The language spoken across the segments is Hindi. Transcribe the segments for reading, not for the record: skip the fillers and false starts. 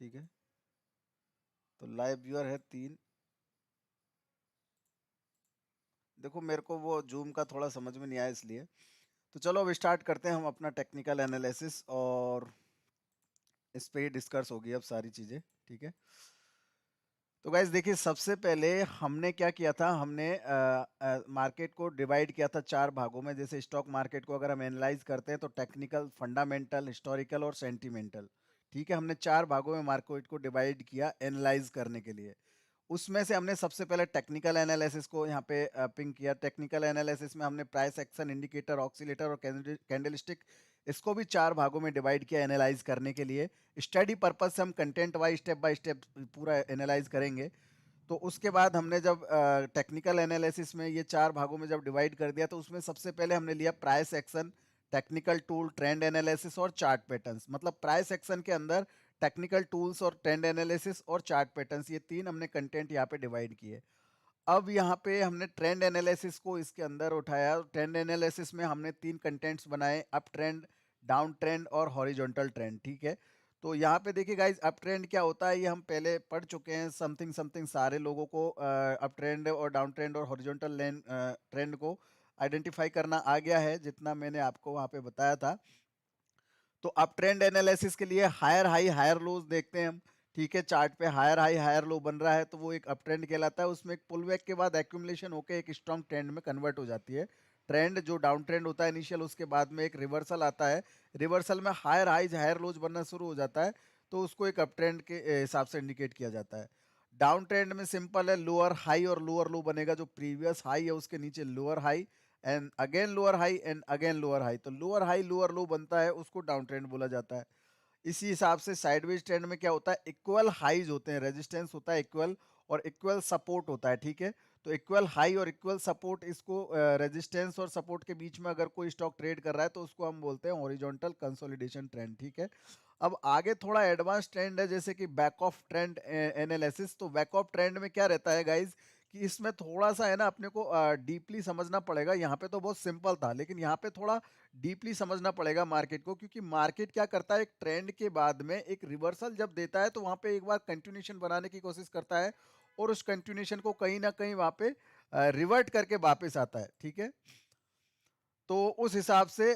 ठीक है, तो लाइव व्यूअर है 3। देखो मेरे को वो जूम का थोड़ा समझ में नहीं आया इसलिए। तो चलो अब स्टार्ट करते हैं हम अपना टेक्निकल एनालिसिस, और इस पे ही डिस्कस होगी अब सारी चीज़ें। ठीक है, तो गाइज देखिए, सबसे पहले हमने क्या किया था, हमने मार्केट को डिवाइड किया था 4 भागों में। जैसे स्टॉक मार्केट को अगर हम एनालाइज करते हैं तो टेक्निकल, फंडामेंटल, हिस्टोरिकल और सेंटिमेंटल। ठीक है, हमने 4 भागों में मार्केट को डिवाइड किया एनालाइज करने के लिए। उसमें से हमने सबसे पहले टेक्निकल एनालिसिस को यहाँ पे पिंक किया। टेक्निकल एनालिसिस में हमने प्राइस एक्शन इंडिकेटर, ऑक्सीलेटर और कैंडलस्टिक, इसको भी 4 भागों में डिवाइड किया एनालाइज करने के लिए। स्टडी पर्पज से हम content wise step by step पूरा एनालाइज करेंगे। तो उसके बाद हमने जब टेक्निकल एनालिसिस में ये 4 भागों में जब डिवाइड कर दिया, तो उसमें सबसे पहले हमने लिया price action, technical tool, trend analysis और चार्ट पैटर्न्स। मतलब प्राइस एक्शन के अंदर टेक्निकल टूल्स और ट्रेंड एनालिसिस और चार्ट पैटर्न्स, ये 3 हमने कंटेंट यहाँ पे डिवाइड किए। अब यहाँ पे हमने ट्रेंड एनालिसिस को इसके अंदर उठाया। ट्रेंड एनालिसिस में हमने 3 कंटेंट्स बनाए, अप ट्रेंड, डाउन ट्रेंड और हॉरिजॉन्टल ट्रेंड। ठीक है, तो यहाँ पे देखिए गाइज, अप ट्रेंड क्या होता है ये हम पहले पढ़ चुके हैं। समथिंग समथिंग सारे लोगों को अप ट्रेंड और डाउन ट्रेंड और हॉरिजॉन्टल ट्रेंड को आइडेंटिफाई करना आ गया है, जितना मैंने आपको वहाँ पे बताया था। तो अप ट्रेंड एनालिसिस के लिए हायर हाई हायर लोज देखते हैं हम। ठीक है, चार्ट पे हायर हाई हायर लो बन रहा है तो वो एक अप ट्रेंड कहलाता है। उसमें एक पुल बैक के बाद एक्यूमुलेशन होकर एक स्ट्रॉन्ग ट्रेंड में कन्वर्ट हो जाती है। ट्रेंड जो डाउन ट्रेंड होता है इनिशियल, उसके बाद में एक रिवर्सल आता है। रिवर्सल में हायर हाइज हायर लोज बनना शुरू हो जाता है, तो उसको एक अप ट्रेंड के हिसाब से इंडिकेट किया जाता है। डाउन ट्रेंड में सिंपल है, लोअर हाई और लोअर लो बनेगा। जो प्रीवियस हाई है उसके नीचे lower high, and again lower high and again lower high. तो लोअर हाई लोअर लो बनता है, उसको डाउन ट्रेंड बोला जाता है। इसी हिसाब से साइडवेज ट्रेंड में क्या होता है, इक्वल हाईज होते हैं, रेजिस्टेंस होता है इक्वल, और इक्वल सपोर्ट होता है। ठीक है, तो इक्वल हाई और इक्वल सपोर्ट, इसको रेजिस्टेंस और सपोर्ट के बीच में अगर कोई स्टॉक ट्रेड कर रहा है तो उसको हम बोलते हैं हॉरिजॉन्टल कंसोलिडेशन ट्रेंड। ठीक है, अब आगे थोड़ा एडवांस ट्रेंड है, जैसे कि बैक ऑफ ट्रेंड एनालिसिस। तो बैक ऑफ ट्रेंड में क्या रहता है गाइज, कि इसमें थोड़ा सा है ना, अपने को डीपली समझना पड़ेगा। यहाँ पे तो बहुत सिंपल था, लेकिन यहाँ पे थोड़ा डीपली समझना पड़ेगा मार्केट को, क्योंकि मार्केट क्या करता है, एक ट्रेंड के बाद में एक रिवर्सल जब देता है तो वहां पे एक बार कंटिन्यूशन बनाने की कोशिश करता है, और उस कंटिन्यूशन को कहीं ना कहीं वहां पे रिवर्ट करके वापस आता है। ठीक है, तो उस हिसाब से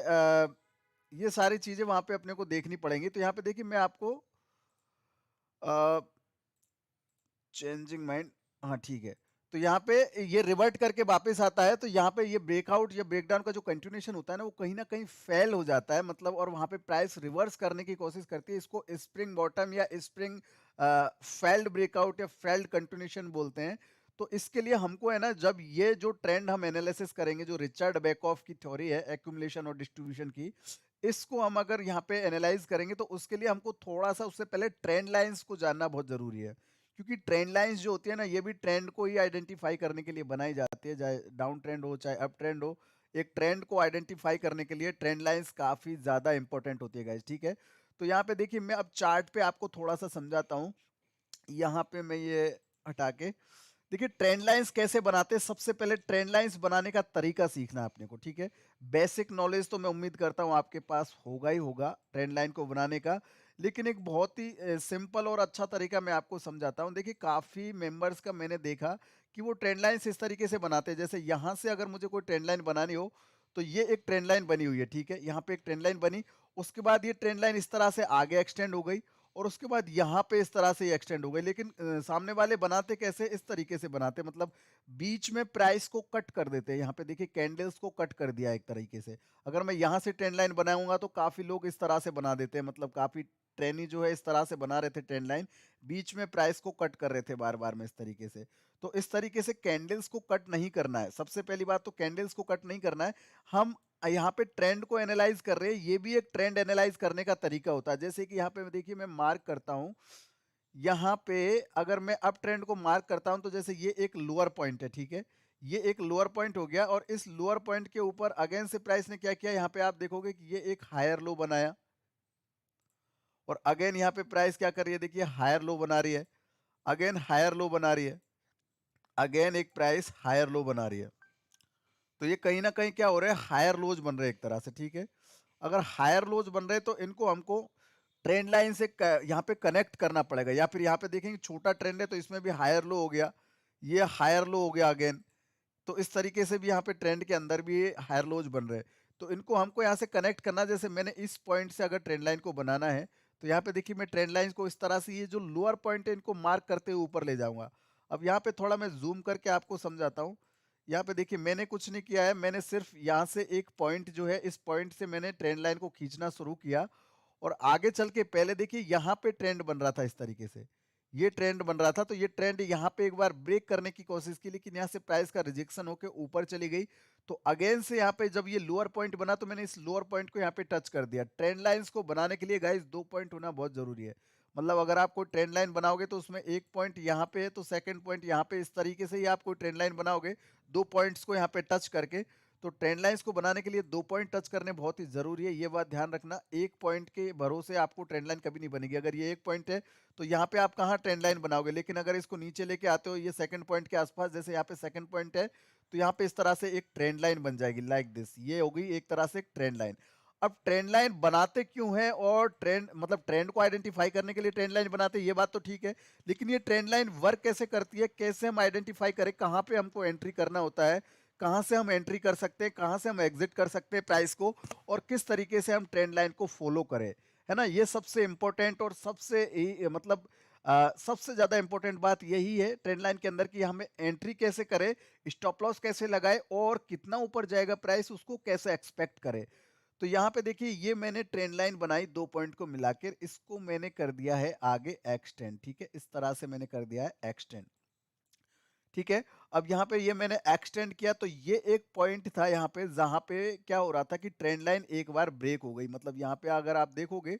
ये सारी चीजें वहां पे अपने को देखनी पड़ेंगी। तो यहाँ पे देखिए, मैं आपको चेंजिंग माइंड, हाँ ठीक है, तो यहाँ पे ये रिवर्ट करके वापस आता है। तो यहाँ पे ये ब्रेकआउट या ब्रेकडाउन का जो कंटिन्यूशन होता है ना, वो कहीं ना कहीं फेल हो जाता है, मतलब, और वहां पे प्राइस रिवर्स करने की कोशिश करती है। इसको स्प्रिंग बॉटम या स्प्रिंग फेल्ड ब्रेकआउट या फेल्ड कंटिन्यूशन बोलते हैं। तो इसके लिए हमको है ना, जब ये जो ट्रेंड हम एनालिसिस करेंगे, जो रिचर्ड बेकऑफ की थ्योरी है एक्यूमुलेशन और डिस्ट्रीब्यूशन की, इसको हम अगर यहाँ पे एनालाइज करेंगे तो उसके लिए हमको थोड़ा सा उससे पहले ट्रेंड लाइंस को जानना बहुत जरूरी है। क्योंकि ट्रेंड लाइंस जो होती है ना, ये भी ट्रेंड को ही आइडेंटिफाई करने के लिए बनाई जाती है, चाहे डाउन ट्रेंड हो चाहे अप ट्रेंड हो। एक ट्रेंड को आइडेंटिफाई करने के लिए ट्रेंड लाइंस काफी ज्यादा इंपॉर्टेंट होती है गाइस। ठीक है, तो यहाँ पे देखिए, मैं अब चार्ट पे आपको थोड़ा सा समझाता हूँ। यहाँ पे मैं ये हटा के, देखिए ट्रेंड लाइंस कैसे बनाते हैं। सबसे पहले ट्रेंड लाइंस बनाने का तरीका सीखना है अपने को। ठीक है, बेसिक नॉलेज तो मैं उम्मीद करता हूं आपके पास होगा ही होगा ट्रेंड लाइन को बनाने का, लेकिन एक बहुत ही सिंपल और अच्छा तरीका मैं आपको समझाता हूं। देखिए, काफी मेंबर्स का मैंने देखा कि वो ट्रेंड लाइंस इस तरीके से बनाते हैं। जैसे यहां से अगर मुझे कोई ट्रेंड लाइन बनानी हो, तो ये एक ट्रेंड लाइन बनी हुई है। ठीक है, यहाँ पे एक ट्रेंड लाइन बनी, उसके बाद ये ट्रेंड लाइन इस तरह से आगे एक्सटेंड हो गई, और उसके बाद यहाँ पे इस तरह से एक्सटेंड हो गई। लेकिन सामने वाले बनाते कैसे, इस तरीके से बनाते, मतलब बीच में प्राइस को कट कर देते हैं। यहाँ पे देखिए, कैंडल्स को कट कर दिया एक तरीके से। अगर मैं यहाँ से ट्रेंड लाइन बनाऊंगा तो काफी लोग इस तरह से बना देते हैं, मतलब काफी ट्रेनी जो है इस तरह से बना रहे थे ट्रेंड लाइन, बीच में प्राइस को कट कर रहे थे बार बार में इस तरीके से। तो इस तरीके से कैंडल्स को कट नहीं करना है। सबसे पहली बात तो कैंडल्स को कट नहीं करना है। हम यहाँ पे ट्रेंड को एनालाइज कर रहे हैं, ये भी एक ट्रेंड एनालाइज करने का तरीका होता है। जैसे कि यहाँ पे देखिए, मैं मार्क करता हूं, यहाँ पे अगर मैं अप ट्रेंड को मार्क करता हूं, तो जैसे ये एक लोअर पॉइंट है। ठीक है, ये एक लोअर पॉइंट हो गया, और इस लोअर पॉइंट के ऊपर अगेन से प्राइस ने क्या किया, यहाँ पे आप देखोगे कि ये एक हायर लो बनाया, और अगेन यहाँ पे प्राइस क्या कर रही है, देखिए हायर लो बना रही है, अगेन हायर लो बना रही है, अगेन एक प्राइस हायर लो बना रही है। तो ये कहीं ना कहीं क्या हो रहा है, हायर लोज बन रहे हैं एक तरह से। ठीक है, अगर हायर लोज बन रहे हैं तो इनको हमको ट्रेंड लाइन से यहाँ पे कनेक्ट करना पड़ेगा, या फिर यहाँ पे देखेंगे छोटा ट्रेंड है तो इसमें भी हायर लो हो गया, ये हायर लो हो गया अगेन। तो इस तरीके से भी यहाँ पे ट्रेंड के अंदर भी हायर लोज बन रहे हैं। तो इनको हमको यहाँ से कनेक्ट करना, जैसे मैंने इस पॉइंट से अगर ट्रेंड लाइन को बनाना है तो यहाँ पे देखिए मैं ट्रेंड लाइन को इस तरह से, ये जो लोअर पॉइंट है इनको मार्क करते हुए ऊपर ले जाऊंगा। अब यहाँ पे थोड़ा मैं जूम करके आपको समझाता हूँ। यहाँ पे देखिए मैंने कुछ नहीं किया है, मैंने सिर्फ यहाँ से एक पॉइंट जो है, इस पॉइंट से मैंने ट्रेंड लाइन को खींचना शुरू किया, और आगे चल के पहले देखिए यहाँ पे ट्रेंड बन रहा था इस तरीके से, ये ट्रेंड बन रहा था। तो ये ट्रेंड यहाँ पे एक बार ब्रेक करने की कोशिश की, लेकिन यहाँ से प्राइस का रिजेक्शन होकर ऊपर चली गई। तो अगेन से यहाँ पे जब ये लोअर पॉइंट बना तो मैंने इस लोअर पॉइंट को यहाँ पे टच कर दिया। ट्रेंड लाइंस को बनाने के लिए गाइस 2 पॉइंट होना बहुत जरूरी है। मतलब अगर आप कोई ट्रेंड लाइन बनाओगे तो उसमें एक पॉइंट यहाँ पे है तो सेकंड पॉइंट यहाँ पे, इस तरीके से ही आप कोई ट्रेंड लाइन बनाओगे 2 पॉइंट्स को यहाँ पे टच करके। तो ट्रेंड लाइंस को बनाने के लिए 2 पॉइंट टच करने बहुत ही जरूरी है, ये बात ध्यान रखना। एक पॉइंट के भरोसे आपको ट्रेंड लाइन कभी नहीं बनेगी। अगर ये एक पॉइंट है तो यहाँ पे आप कहाँ ट्रेंड लाइन बनाओगे, लेकिन अगर इसको नीचे लेके आते हो ये सेकंड पॉइंट के आसपास, जैसे यहाँ पे सेकंड पॉइंट है तो यहाँ पे इस तरह से एक ट्रेंड लाइन बन जाएगी लाइक दिस, ये होगी एक तरह से एक ट्रेंड लाइन। अब ट्रेंड लाइन बनाते क्यों है, और ट्रेंड मतलब ट्रेंड को आइडेंटिफाई करने के लिए ट्रेंड लाइन बनाते हैं, ये बात तो ठीक है, लेकिन ये ट्रेंड लाइन वर्क कैसे करती है, कैसे हम आइडेंटिफाई करें कहाँ पे हमको एंट्री करना होता है, कहाँ से हम एंट्री कर सकते हैं, कहाँ से हम एग्जिट कर सकते हैं प्राइस को, और किस तरीके से हम ट्रेंड लाइन को फॉलो करें, है ना। ये सबसे इंपॉर्टेंट और सबसे मतलब सबसे ज्यादा इंपॉर्टेंट बात यही है ट्रेंड लाइन के अंदर कि हमें एंट्री कैसे करें, स्टॉप लॉस कैसे लगाए, और कितना ऊपर जाएगा प्राइस उसको कैसे एक्सपेक्ट करें। तो यहाँ पे देखिए ये मैंने ट्रेंड लाइन बनाई 2 पॉइंट को मिलाकर, इसको मैंने कर दिया है आगे एक्सटेंड, ठीक है, इस तरह से मैंने कर दिया है एक्सटेंड, ठीक है। अब यहाँ पे ये मैंने एक्सटेंड किया तो ये एक पॉइंट था यहाँ पे जहां पे क्या हो रहा था कि ट्रेंड लाइन एक बार ब्रेक हो गई। मतलब यहाँ पे अगर आप देखोगे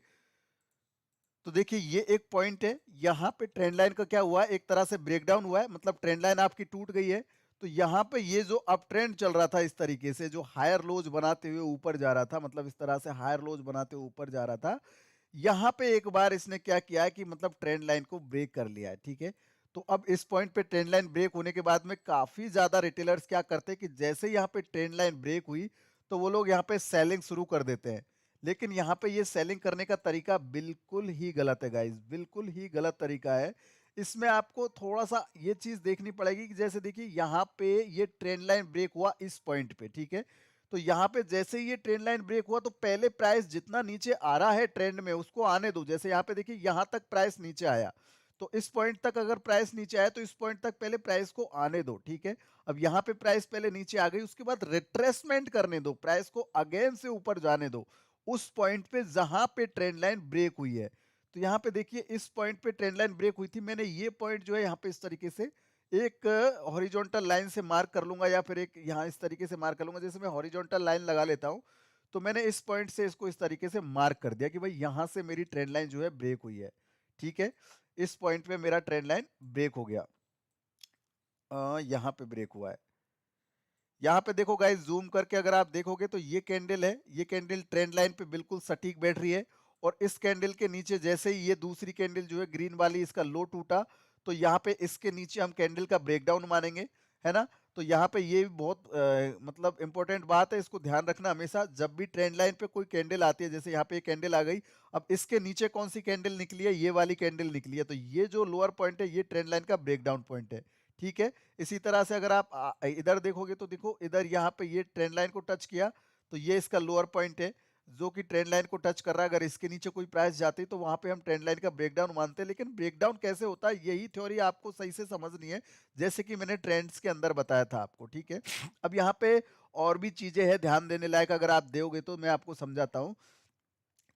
तो देखिए ये एक पॉइंट है, यहाँ पे ट्रेंड लाइन का क्या हुआ है, एक तरह से ब्रेकडाउन हुआ है, मतलब ट्रेंड लाइन आपकी टूट गई है। तो यहाँ पे ये जो अप ट्रेंड चल रहा था इस तरीके से, जो हायर लोज बनाते हुए ऊपर जा रहा था, मतलब इस तरह से हायर लोज बनाते हुए ऊपर जा रहा था, यहाँ पे एक बार इसने क्या किया है कि मतलब ट्रेंड लाइन को ब्रेक कर लिया है, ठीक है। तो अब इस पॉइंट पे ट्रेंड लाइन ब्रेक होने के बाद में काफी ज्यादा रिटेलर्स क्या करते हैं कि जैसे यहाँ पे ट्रेंड लाइन ब्रेक हुई तो वो लोग यहाँ पे सेलिंग शुरू कर देते हैं। लेकिन यहाँ पे ये सेलिंग करने का तरीका बिल्कुल ही गलत है गाइस, बिल्कुल ही गलत तरीका है। इसमें आपको थोड़ा सा ये चीज देखनी पड़ेगी कि जैसे देखिए यहाँ पे ये ट्रेंड लाइन ब्रेक हुआ इस पॉइंट पे, ठीक है। तो यहाँ पे जैसे ही ये ट्रेंड लाइन ब्रेक हुआ तो पहले प्राइस जितना नीचे आ रहा है ट्रेंड में उसको आने दो। जैसे यहाँ पे देखिए यहाँ तक प्राइस नीचे आया, तो इस पॉइंट तक अगर प्राइस नीचे आया तो इस पॉइंट तक पहले प्राइस को आने दो, ठीक है। अब यहाँ पे प्राइस पहले नीचे आ गई, उसके बाद रिट्रेसमेंट करने दो, प्राइस को अगेन से ऊपर जाने दो उस पॉइंट पे जहां पे ट्रेंड लाइन ब्रेक हुई है। तो यहाँ पे देखिए इस पॉइंट पे ट्रेंड लाइन ब्रेक हुई थी, मैंने ये पॉइंट जो है यहाँ पे इस तरीके से एक हॉरिजॉन्टल लाइन से मार्क कर लूंगा, या फिर एक यहाँ इस तरीके से मार्क कर लूंगा। जैसे मैं हॉरिजॉन्टल लाइन लगा लेता हूँ तो मैंने इस पॉइंट से इसको इस तरीके से मार्क कर दिया कि भाई यहाँ से मेरी ट्रेंड लाइन जो है ब्रेक हुई है, ठीक है। इस पॉइंट पे मेरा ट्रेंड लाइन ब्रेक हो गया, यहाँ पे ब्रेक हुआ है। यहाँ पे देखो गाइस जूम करके अगर आप देखोगे तो ये कैंडल है, ये कैंडल ट्रेंड लाइन पे बिल्कुल सटीक बैठ रही है, और इस कैंडल के नीचे जैसे ही ये दूसरी कैंडल जो है ग्रीन वाली इसका लो टूटा, तो यहाँ पे इसके नीचे हम कैंडल का ब्रेकडाउन मानेंगे, है ना। तो यहाँ पे ये भी बहुत मतलब इंपॉर्टेंट बात है, इसको ध्यान रखना हमेशा जब भी ट्रेंड लाइन पे कोई कैंडल आती है। जैसे यहाँ पे कैंडल आ गई, अब इसके नीचे कौन सी कैंडल निकली है, ये वाली कैंडल निकली है, तो ये जो लोअर पॉइंट है ये ट्रेंड लाइन का ब्रेकडाउन पॉइंट है, ठीक है। इसी तरह से अगर आप इधर देखोगे तो देखो इधर यहाँ पे ये ट्रेंड लाइन को टच किया तो ये इसका लोअर पॉइंट है जो कि ट्रेंड लाइन को टच कर रहा है। अगर इसके नीचे कोई प्राइस जाती तो वहां पे हम ट्रेंड लाइन का ब्रेकडाउन मानते हैं। लेकिन ब्रेकडाउन कैसे होता है यही थ्योरी आपको सही से समझनी है, जैसे कि मैंने ट्रेंड्स के अंदर बताया था आपको, ठीक है। अब यहाँ पे और भी चीजें हैं ध्यान देने लायक, अगर आप दोगे तो मैं आपको समझाता हूँ।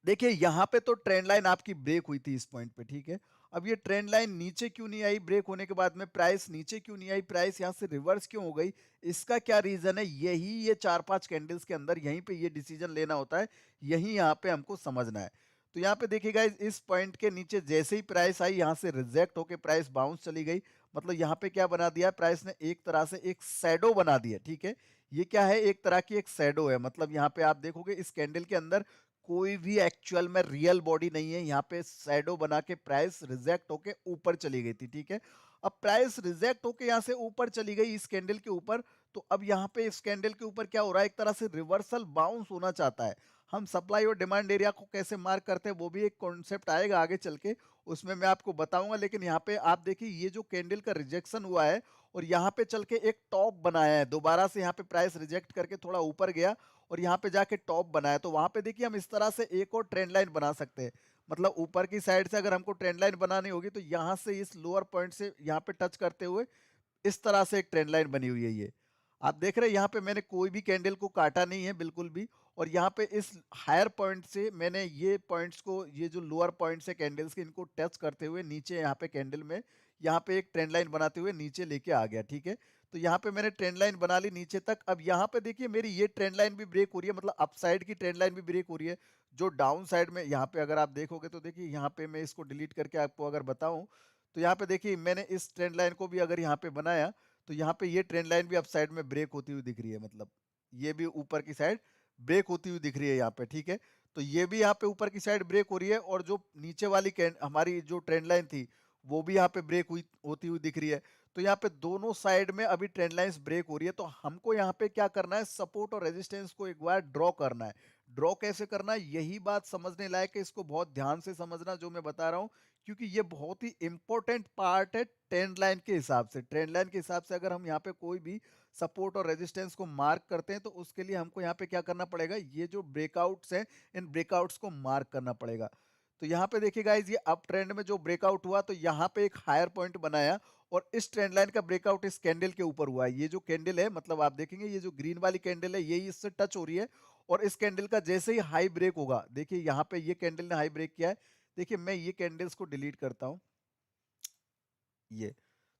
देखिए यहाँ पे तो ट्रेंड लाइन आपकी ब्रेक हुई थी इस पॉइंट पे, ठीक है। अब ये ट्रेंड लाइन नीचे क्यों नहीं आई, ब्रेक होने के बाद में प्राइस नीचे क्यों नहीं आई, प्राइस यहाँ से रिवर्स क्यों हो गई, इसका क्या रीजन है, यही ये 4-5 कैंडल्स के अंदर यहीं पे ये डिसीजन लेना होता है, यही यहाँ पे हमको समझना है। तो यहाँ पे देखिएगा इस पॉइंट के नीचे जैसे ही प्राइस आई यहाँ से रिजेक्ट होके प्राइस बाउंस चली गई। मतलब यहाँ पे क्या बना दिया प्राइस ने, एक तरह से एक शैडो बना दिया, ठीक है। ये क्या है, एक तरह की एक शैडो है। मतलब यहाँ पे आप देखोगे इस कैंडल के अंदर कोई भी एक्चुअल में रियल बॉडी नहीं है, यहाँ पे शैडो बना के प्राइस रिजेक्ट होके ऊपर चली गई थी, ठीक है। अब प्राइस रिजेक्ट होके यहाँ से ऊपर चली गई इस कैंडल के ऊपर, तो अब यहाँ पे इस कैंडल के ऊपर क्या हो रहा है, एक तरह से रिवर्सल बाउंस होना चाहता है। हम सप्लाई और डिमांड एरिया को कैसे मार्क करते हैं वो भी एक कॉन्सेप्ट आएगा आगे चल के, उसमें मैं आपको बताऊंगा। लेकिन यहाँ पे आप देखिए ये जो कैंडल का रिजेक्शन हुआ है और यहाँ पे चल के एक टॉप बनाया है, दोबारा से यहाँ पे प्राइस रिजेक्ट करके थोड़ा ऊपर गया और यहाँ पे जाके टॉप बनाया, तो वहां पे देखिए हम इस तरह से एक और ट्रेंड लाइन बना सकते हैं। मतलब ऊपर की साइड से अगर हमको ट्रेंड लाइन बनानी होगी तो यहाँ से इस लोअर पॉइंट से यहाँ पे टच करते हुए इस तरह से एक ट्रेंड लाइन बनी हुई है। ये आप देख रहे हैं यहाँ पे मैंने कोई भी कैंडल को काटा नहीं है बिल्कुल भी, और यहाँ पे इस हायर पॉइंट से मैंने ये पॉइंट्स को, ये जो लोअर पॉइंट्स है कैंडल्स के, इनको टच करते हुए नीचे यहाँ पे कैंडल में यहाँ पे एक ट्रेंड लाइन बनाते हुए नीचे लेके आ गया। ठीक है, तो यहाँ पे मैंने ट्रेंड लाइन बना ली नीचे तक। अब यहाँ पे देखिए मेरी ये ट्रेंड लाइन भी ब्रेक हो रही है, मतलब अपसाइड की ट्रेंड लाइन भी ब्रेक हो रही है। जो डाउन साइड में यहाँ पे अगर आप देखोगे तो देखिए यहाँ पे मैं इसको डिलीट करके आपको अगर बताऊं तो यहाँ पे देखिए मैंने इस ट्रेंड लाइन को भी अगर यहाँ पे बनाया तो यहाँ पे ये ट्रेंड लाइन भी अप साइड में ब्रेक होती हुई दिख रही है, मतलब ये भी ऊपर की साइड ब्रेक होती हुई दिख रही है यहाँ पे। ठीक है, तो ये भी यहाँ पे ऊपर की साइड ब्रेक हो रही है और जो नीचे वाली हमारी जो ट्रेंड लाइन थी वो भी यहाँ पे ब्रेक हुई होती हुई दिख रही है। तो यहाँ पे दोनों साइड में अभी ट्रेंड लाइंस ब्रेक हो रही है, तो हमको यहाँ पे क्या करना है, सपोर्ट और रेजिस्टेंस को एक बार ड्रॉ करना है। ड्रॉ कैसे करना है यही बात समझने लायक है, इसको बहुत ध्यान से समझना जो मैं बता रहा हूँ, क्योंकि ये बहुत ही इंपॉर्टेंट पार्ट है ट्रेंड लाइन के हिसाब से। ट्रेंड लाइन के हिसाब से अगर हम यहाँ पे कोई भी सपोर्ट और रेजिस्टेंस को मार्क करते हैं तो उसके लिए हमको यहाँ पे क्या करना पड़ेगा, ये जो ब्रेकआउट्स हैं इन ब्रेकआउट्स को मार्क करना पड़ेगा। तो यहाँ पे देखिए गाइज ये अप ट्रेंड में जो ब्रेकआउट हुआ तो यहाँ पे एक हायर पॉइंट बनाया और इस ट्रेंड लाइन का ब्रेकआउट इस कैंडल के ऊपर हुआ है। ये जो कैंडल है, मतलब आप देखेंगे ये जो ग्रीन वाली कैंडल है यही इससे टच हो रही है और इस कैंडल का जैसे ही हाई ब्रेक होगा, देखिए यहाँ पे ये कैंडल ने हाई ब्रेक किया है। देखिए मैं ये कैंडल्स को डिलीट करता हूँ, ये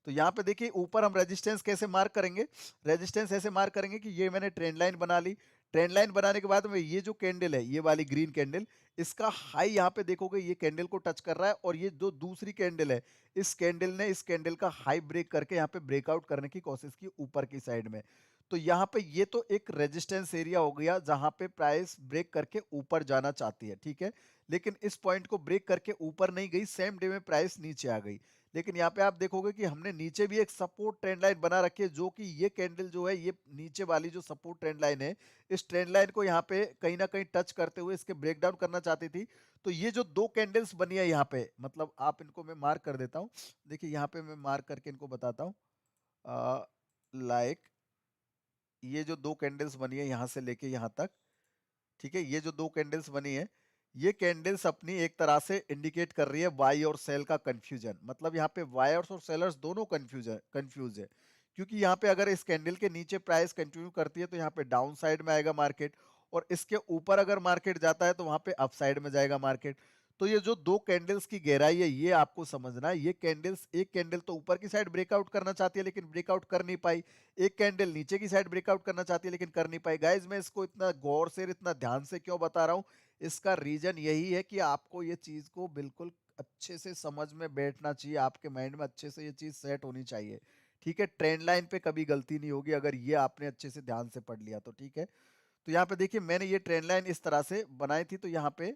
तो यहाँ पे देखिए ऊपर हम रेजिस्टेंस कैसे मार्क करेंगे, रेजिस्टेंस ऐसे मार्क करेंगे कि ये मैंने ट्रेंड लाइन बना ली। ट्रेंड लाइन बनाने के बाद में ये जो कैंडल है, ये वाली ग्रीन कैंडल, इसका हाई यहाँ पे देखोगे ये कैंडल को टच कर रहा है और ये जो दूसरी कैंडल है इस कैंडल ने इस कैंडल का हाई ब्रेक करके यहाँ पे ब्रेकआउट करने की कोशिश की ऊपर की साइड में। तो यहाँ पे ये तो एक रेजिस्टेंस एरिया हो गया जहां पे प्राइस ब्रेक करके ऊपर जाना चाहती है। ठीक है, लेकिन इस पॉइंट को ब्रेक करके ऊपर नहीं गई, सेम डे में प्राइस नीचे आ गई। लेकिन यहाँ पे आप देखोगे कि हमने नीचे भी एक सपोर्ट ट्रेंड लाइन बना रखी है, जो कि ये कैंडल जो है ये नीचे वाली जो सपोर्ट ट्रेंड लाइन है इस ट्रेंड लाइन को यहाँ पे कहीं ना कहीं टच करते हुए इसके ब्रेक डाउन करना चाहती थी। तो ये जो दो कैंडल्स बनी है यहाँ पे, मतलब आप इनको मैं मार्क कर देता हूँ। देखिए यहाँ पे मैं मार्क करके इनको बताता हूँ, लाइक ये जो दो कैंडल्स बनी है यहाँ से लेके यहाँ तक, ठीक है, ये जो दो कैंडल्स बनी है ये कैंडल्स अपनी एक तरह से इंडिकेट कर रही है बाई और सेल का कंफ्यूजन। मतलब यहाँ पे बायर्स और सेलर्स दोनों कंफ्यूज है, क्योंकि यहाँ पे अगर इस कैंडल के नीचे प्राइस कंटिन्यू करती है तो यहाँ पे डाउन साइड में आएगा मार्केट, और इसके ऊपर अगर मार्केट जाता है तो वहां पे अप साइड में जाएगा मार्केट। तो ये जो दो कैंडल्स की गहराई है ये आपको समझना है। ये कैंडल्स, एक कैंडल तो ऊपर की साइड ब्रेकआउट करना चाहती है लेकिन ब्रेकआउट कर नहीं पाई, एक कैंडल नीचे की साइड ब्रेकआउट करना चाहती है लेकिन कर नहीं पाई। गाइज मैं इसको इतना गौर से इतना ध्यान से क्यों बता रहा हूँ, इसका रीजन यही है कि आपको ये चीज को बिल्कुल अच्छे से समझ में बैठना चाहिए, आपके माइंड में अच्छे से ये चीज सेट होनी चाहिए। ठीक है, ट्रेंड लाइन पे कभी गलती नहीं होगी अगर ये आपने अच्छे से ध्यान से पढ़ लिया तो। ठीक है, तो यहाँ पे देखिए मैंने ये ट्रेंड लाइन इस तरह से बनाई थी, तो यहाँ पे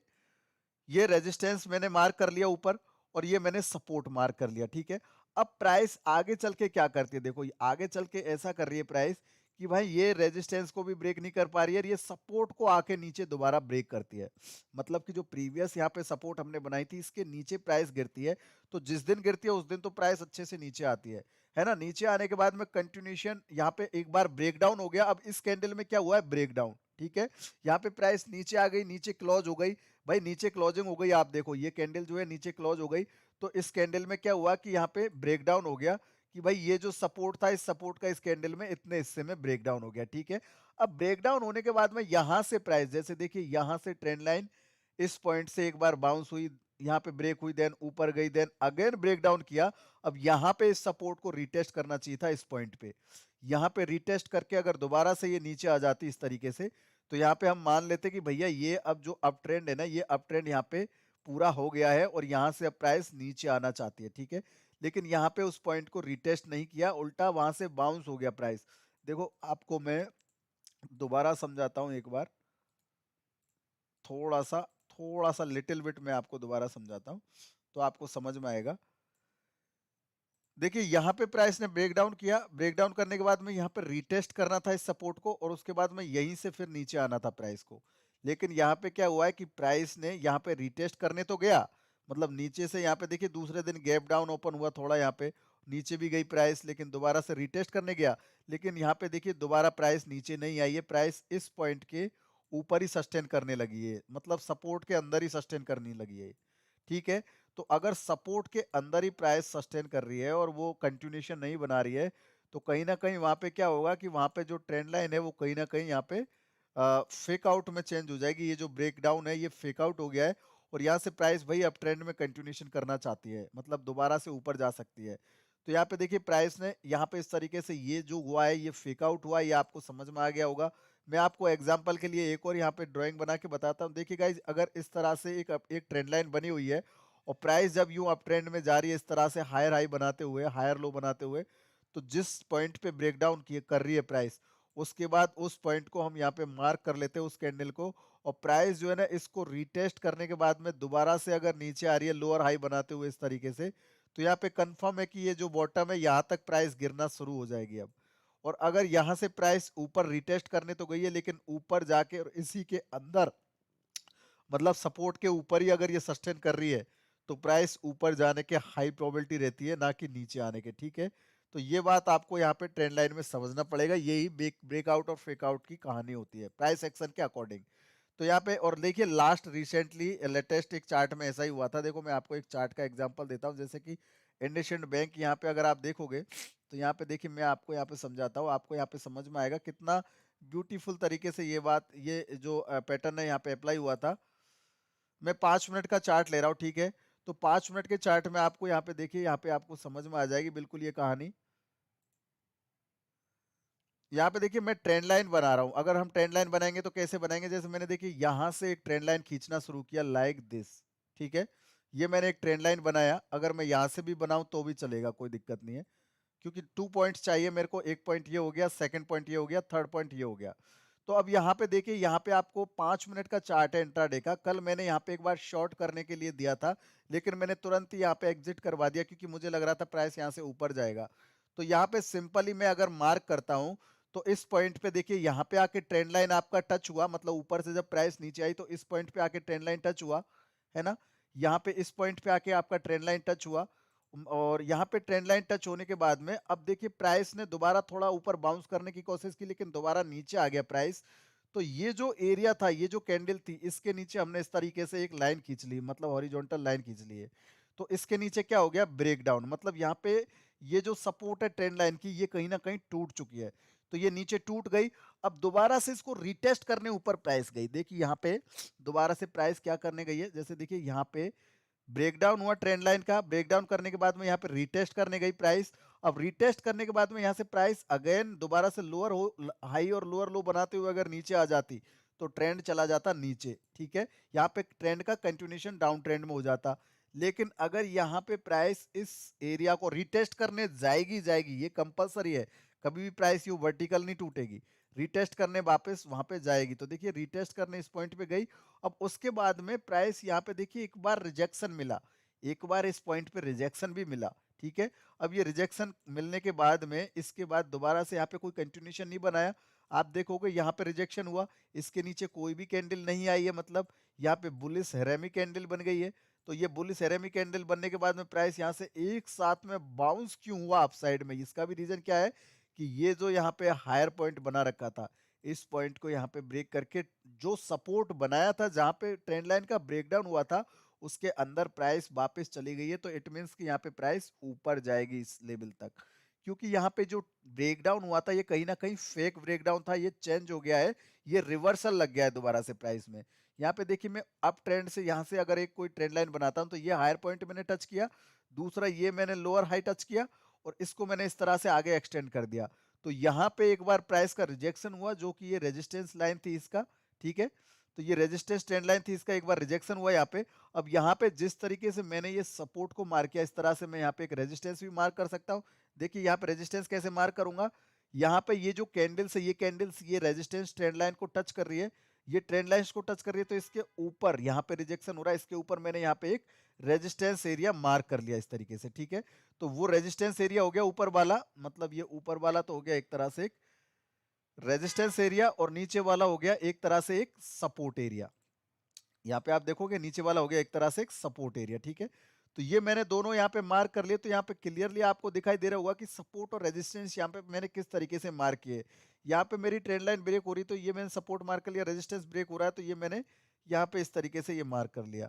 ये रेजिस्टेंस मैंने मार्क कर लिया ऊपर और ये मैंने सपोर्ट मार्क कर लिया। ठीक है, अब प्राइस आगे चल के क्या करती है, देखो आगे चल के ऐसा कर रही है प्राइस कि भाई ये रेजिस्टेंस को भी ब्रेक नहीं कर पा रही है, ये सपोर्ट को आके नीचे दोबारा ब्रेक करती है। मतलब कि जो प्रीवियस यहाँ पे सपोर्ट हमने बनाई थी इसके नीचे प्राइस गिरती है, तो जिस दिन गिरती है उस दिन तो प्राइस अच्छे से नीचे आती है ना। नीचे आने के बाद में कंटिन्यूशन यहाँ पे एक बार ब्रेकडाउन हो गया। अब इस कैंडल में क्या हुआ है, ब्रेकडाउन। ठीक है, यहाँ पे प्राइस नीचे आ गई, नीचे क्लोज हो गई। भाई नीचे क्लोजिंग हो गई, आप देखो ये कैंडल जो है नीचे क्लोज हो गई, तो इस कैंडल में क्या हुआ कि यहाँ पे ब्रेकडाउन हो गया कि भाई ये जो सपोर्ट था इस सपोर्ट का इस कैंडल में इतने हिस्से में ब्रेकडाउन हो गया। ठीक है, अब ब्रेकडाउन होने के बाद में यहाँ से प्राइस, जैसे देखिए यहाँ से ट्रेंड लाइन इस पॉइंट से एक बार बाउंस हुई, यहाँ पे ब्रेक हुई, देन ऊपर गई, देन अगेन ब्रेकडाउन किया। अब यहाँ पे इस सपोर्ट को रिटेस्ट करना चाहिए था इस पॉइंट पे, यहाँ पे रिटेस्ट करके अगर दोबारा से ये नीचे आ जाती इस तरीके से तो यहाँ पे हम मान लेते कि भैया ये अब जो अप ट्रेंड है ना ये अप ट्रेंड यहाँ पे पूरा हो गया है और यहाँ से अब प्राइस नीचे आना चाहती है। ठीक है, लेकिन यहाँ पे उस पॉइंट को रिटेस्ट नहीं किया, उल्टा वहां से बाउंस हो गया प्राइस। देखो आपको मैं दोबारा समझाता हूँ एक बार, थोड़ा सा लिटिल बिट मैं आपको दोबारा समझाता हूँ तो आपको समझ में आएगा। देखिए यहाँ पे प्राइस ने ब्रेकडाउन किया, ब्रेकडाउन करने के बाद में यहाँ पे रिटेस्ट करना था इस सपोर्ट को और उसके बाद में यहीं से फिर नीचे आना था प्राइस को। लेकिन यहाँ पे क्या हुआ है कि प्राइस ने यहाँ पे रिटेस्ट करने तो गया, मतलब नीचे से यहाँ पे देखिए दूसरे दिन गैप डाउन ओपन हुआ थोड़ा, यहाँ पे नीचे भी गई प्राइस, लेकिन दोबारा से रिटेस्ट करने गया, लेकिन यहाँ पे देखिए दोबारा प्राइस नीचे नहीं आई है, प्राइस इस पॉइंट के ऊपर ही सस्टेन करने लगी है, मतलब सपोर्ट के अंदर ही सस्टेन करने लगी है। ठीक है, तो अगर सपोर्ट के अंदर ही प्राइस सस्टेन कर रही है और वो कंटिन्यूशन नहीं बना रही है, तो कहीं ना कहीं वहां पे क्या होगा कि वहां पे जो ट्रेंड लाइन है वो कहीं ना कहीं यहाँ पे फेक आउट में चेंज हो जाएगी। ये जो ब्रेक डाउन है ये फेक आउट हो गया है, और यहाँ से प्राइस भाई अब ट्रेंड में कंटिन्यूशन करना चाहती है, मतलब दोबारा से ऊपर जा सकती है। तो यहाँ पे देखिए प्राइस ने यहाँ पे इस तरीके से ये जो हुआ है ये फेक आउट हुआ है, ये आपको समझ में आ गया होगा। मैं आपको एग्जांपल के लिए एक और यहाँ पे ड्राइंग बना के बताता हूँ। देखिए गाइज, अगर इस तरह से एक ट्रेंड लाइन बनी हुई है और प्राइस जब यूं अप ट्रेंड में जा रही है इस तरह से हायर हाई बनाते हुए, हायर लो बनाते हुए, तो जिस पॉइंट पे ब्रेकडाउन कर रही है प्राइस, उसके बाद उस पॉइंट को हम यहाँ पे मार्क कर लेते हैं उस कैंडल को, और प्राइस जो है ना इसको रीटेस्ट करने के बाद में दोबारा से अगर नीचे आ रही है लोअर हाई बनाते हुए इस तरीके से, तो यहाँ पे कंफर्म है कि ये जो बॉटम है यहाँ तक प्राइस गिरना शुरू हो जाएगी अब। और अगर यहाँ से प्राइस ऊपर रिटेस्ट करने तो गई है, लेकिन ऊपर जाके और इसी के अंदर, मतलब सपोर्ट के ऊपर ही अगर ये सस्टेन कर रही है, तो प्राइस ऊपर जाने के हाई प्रोबेबिलिटी रहती है, ना कि नीचे आने के। ठीक है, तो ये बात आपको यहाँ पे ट्रेंड लाइन में समझना पड़ेगा, यही ब्रेकआउट और फेकआउट की कहानी होती है प्राइस एक्शन के अकॉर्डिंग। तो यहाँ पे और देखिए लास्ट रिसेंटली लेटेस्ट एक चार्ट में ऐसा ही हुआ था। देखो मैं आपको एक चार्ट का एग्जांपल देता हूँ, जैसे कि इंडसइंड बैंक, यहाँ पे अगर आप देखोगे तो यहाँ पे देखिए मैं आपको यहाँ पे समझाता हूँ, आपको यहाँ पे समझ में आएगा कितना ब्यूटीफुल तरीके से ये बात, ये जो पैटर्न है यहाँ पे अप्लाई हुआ था। मैं 5 मिनट का चार्ट ले रहा हूँ, ठीक है, तो 5 मिनट के चार्ट में आपको यहाँ पे देखिए, यहाँ पे आपको समझ में आ जाएगी बिल्कुल ये कहानी। यहाँ पे देखिए मैं ट्रेंड लाइन बना रहा हूँ, अगर हम ट्रेंड लाइन बनाएंगे तो कैसे बनाएंगे, जैसे मैंने देखिए यहाँ से एक ट्रेंड लाइन खींचना शुरू किया लाइक दिस। ठीक है, ये मैंने एक ट्रेंड लाइन बनाया, अगर मैं यहाँ से भी बनाऊं तो भी चलेगा, कोई दिक्कत नहीं है, क्योंकि 2 पॉइंट्स चाहिए मेरे को, एक पॉइंट ये हो गया, सेकंड पॉइंट ये हो गया, थर्ड पॉइंट ये हो गया। तो अब यहाँ पे देखिए, यहाँ पे आपको 5 मिनट का चार्ट है इंट्राडे का, कल मैंने यहाँ पे एक बार शॉर्ट करने के लिए दिया था, लेकिन मैंने तुरंत ही यहाँ पे एग्जिट करवा दिया, क्योंकि मुझे लग रहा था प्राइस यहाँ से ऊपर जाएगा। तो यहाँ पे सिंपली मैं अगर मार्क करता हूँ, तो इस पॉइंट पे देखिए यहाँ पे आके ट्रेंड लाइन आपका टच हुआ, मतलब ऊपर से जब प्राइस नीचे आई तो इस पॉइंट पे आके ट्रेंड लाइन टच हुआ, है ना, यहाँ पे इस पॉइंट पे आके आपका ट्रेंड लाइन टच हुआ, और यहाँ पे ट्रेंड लाइन टच होने के बाद में अब देखिए प्राइस ने दोबारा थोड़ा ऊपर बाउंस करने की कोशिश की, लेकिन दोबारा नीचे आ गया प्राइस। तो ये जो एरिया था, ये जो कैंडल थी, इसके नीचे हमने इस तरीके से एक लाइन खींच ली, मतलब हॉरिजॉन्टल लाइन खींच ली है। तो इसके नीचे क्या हो गया, ब्रेक डाउन, मतलब यहाँ पे ये जो सपोर्ट है ट्रेंड लाइन की, ये कहीं ना कहीं टूट चुकी है। तो ये नीचे टूट गई, अब दोबारा से इसको रिटेस्ट करने ऊपर प्राइस गई। देखिए यहाँ पे दोबारा से प्राइस क्या करने गई है, जैसे देखिए यहाँ पे ब्रेकडाउन हुआ ट्रेंड लाइन का, ब्रेकडाउन करने के बाद में यहाँ पे रिटेस्ट करने गई प्राइस। अब रिटेस्ट करने के बाद में यहाँ से प्राइस अगेन दोबारा से लोअर हो हाई और लोअर लो बनाते हुए अगर नीचे आ जाती, तो ट्रेंड चला जाता नीचे। ठीक है, यहाँ पे ट्रेंड का कंटिन्यूशन डाउन ट्रेंड में हो जाता। लेकिन अगर यहाँ पे प्राइस इस एरिया को रिटेस्ट करने जाएगी जाएगी, ये कंपलसरी है, कभी भी प्राइस यू वर्टिकल नहीं टूटेगी, रिटेस्ट करने वापस वहां पे जाएगी। तो देखिए रिटेस्ट करने इस पॉइंट पे गई, अब उसके बाद में प्राइस यहाँ पे देखिए एक बार रिजेक्शन मिला, एक बार इस पॉइंट पे रिजेक्शन भी मिला। ठीक है, अब ये रिजेक्शन मिलने के बाद में इसके बाद दोबारा से यहाँ पे कोई कंटिन्यूशन नहीं बनाया। आप देखोगे यहाँ पे रिजेक्शन हुआ, इसके नीचे कोई भी कैंडल नहीं आई है, मतलब यहाँ पे बुलिश हेरेमी कैंडल बन गई है। तो ये बुलिश हेरेमी कैंडल बनने के बाद में प्राइस यहाँ से एक साथ में बाउंस क्यों हुआ अपसाइड में, इसका भी रीजन क्या है कि ये जो यहाँ पे हायर पॉइंट बना रखा था, इस पॉइंट को यहाँ पे ब्रेक करके जो सपोर्ट बनाया था, जहां पे ट्रेंड लाइन का ब्रेकडाउन हुआ था, उसके अंदर प्राइस वापस चली गई है। तो इट मींस कि यहाँ पे प्राइस ऊपर जाएगी इस लेवल तक, क्योंकि यहाँ पे जो ब्रेकडाउन हुआ था ये कहीं ना कहीं फेक ब्रेकडाउन था, ये चेंज हो गया है, ये रिवर्सल लग गया है दोबारा से प्राइस में। यहाँ पे देखिए मैं अप ट्रेंड से यहाँ से अगर एक कोई ट्रेंड लाइन बनाता हूँ, तो ये हायर पॉइंट मैंने टच किया, दूसरा ये मैंने लोअर हाई टच किया, और इसको मैंने इस तरह से आगे एक्सटेंड कर दिया। तो यहाँ पे एक बार प्राइस का रिजेक्शन हुआ, जो कि ये रेजिस्टेंस लाइन थी इसका। ठीक है, तो ये रेजिस्टेंस ट्रेंड लाइन थी, इसका एक बार रिजेक्शन हुआ यहाँ पे। अब यहाँ पे जिस तरीके से मैंने ये सपोर्ट को मार्क किया, इस तरह से मैं यहाँ पे एक रेजिस्टेंस भी मार्क कर सकता हूँ। देखिए यहाँ पे रेजिस्टेंस कैसे मार्क करूंगा, यहाँ पे ये जो कैंडल्स है, ये कैंडल्स ये रेजिस्टेंस ट्रेंड लाइन को टच कर रही है, ये ट्रेंड लाइंस को टच कर रही है, तो इसके ऊपर यहाँ पे रिजेक्शन हो रहा है, इसके ऊपर मैंने यहाँ पे एक रेजिस्टेंस एरिया मार्क कर लिया इस तरीके से। ठीक है, तो वो रेजिस्टेंस एरिया हो गया ऊपर वाला, मतलब ये ऊपर वाला तो हो गया एक तरह से एक रेजिस्टेंस एरिया और नीचे वाला हो गया एक तरह से एक सपोर्ट एरिया। यहाँ पे आप देखोगे नीचे वाला हो गया एक तरह से एक सपोर्ट एरिया, ठीक है। तो ये मैंने दोनों यहाँ पे मार्क कर लिए, तो यहाँ पे क्लियरली आपको दिखाई दे रहा होगा कि सपोर्ट और रेजिस्टेंस यहाँ पे मैंने किस तरीके से मार्क किए। यहाँ पे मेरी ट्रेंड लाइन ब्रेक हो रही, तो ये मैंने सपोर्ट मार्क कर लिया, रेजिस्टेंस ब्रेक हो रहा है तो ये मैंने यहाँ पे इस तरीके से ये मार्क कर लिया।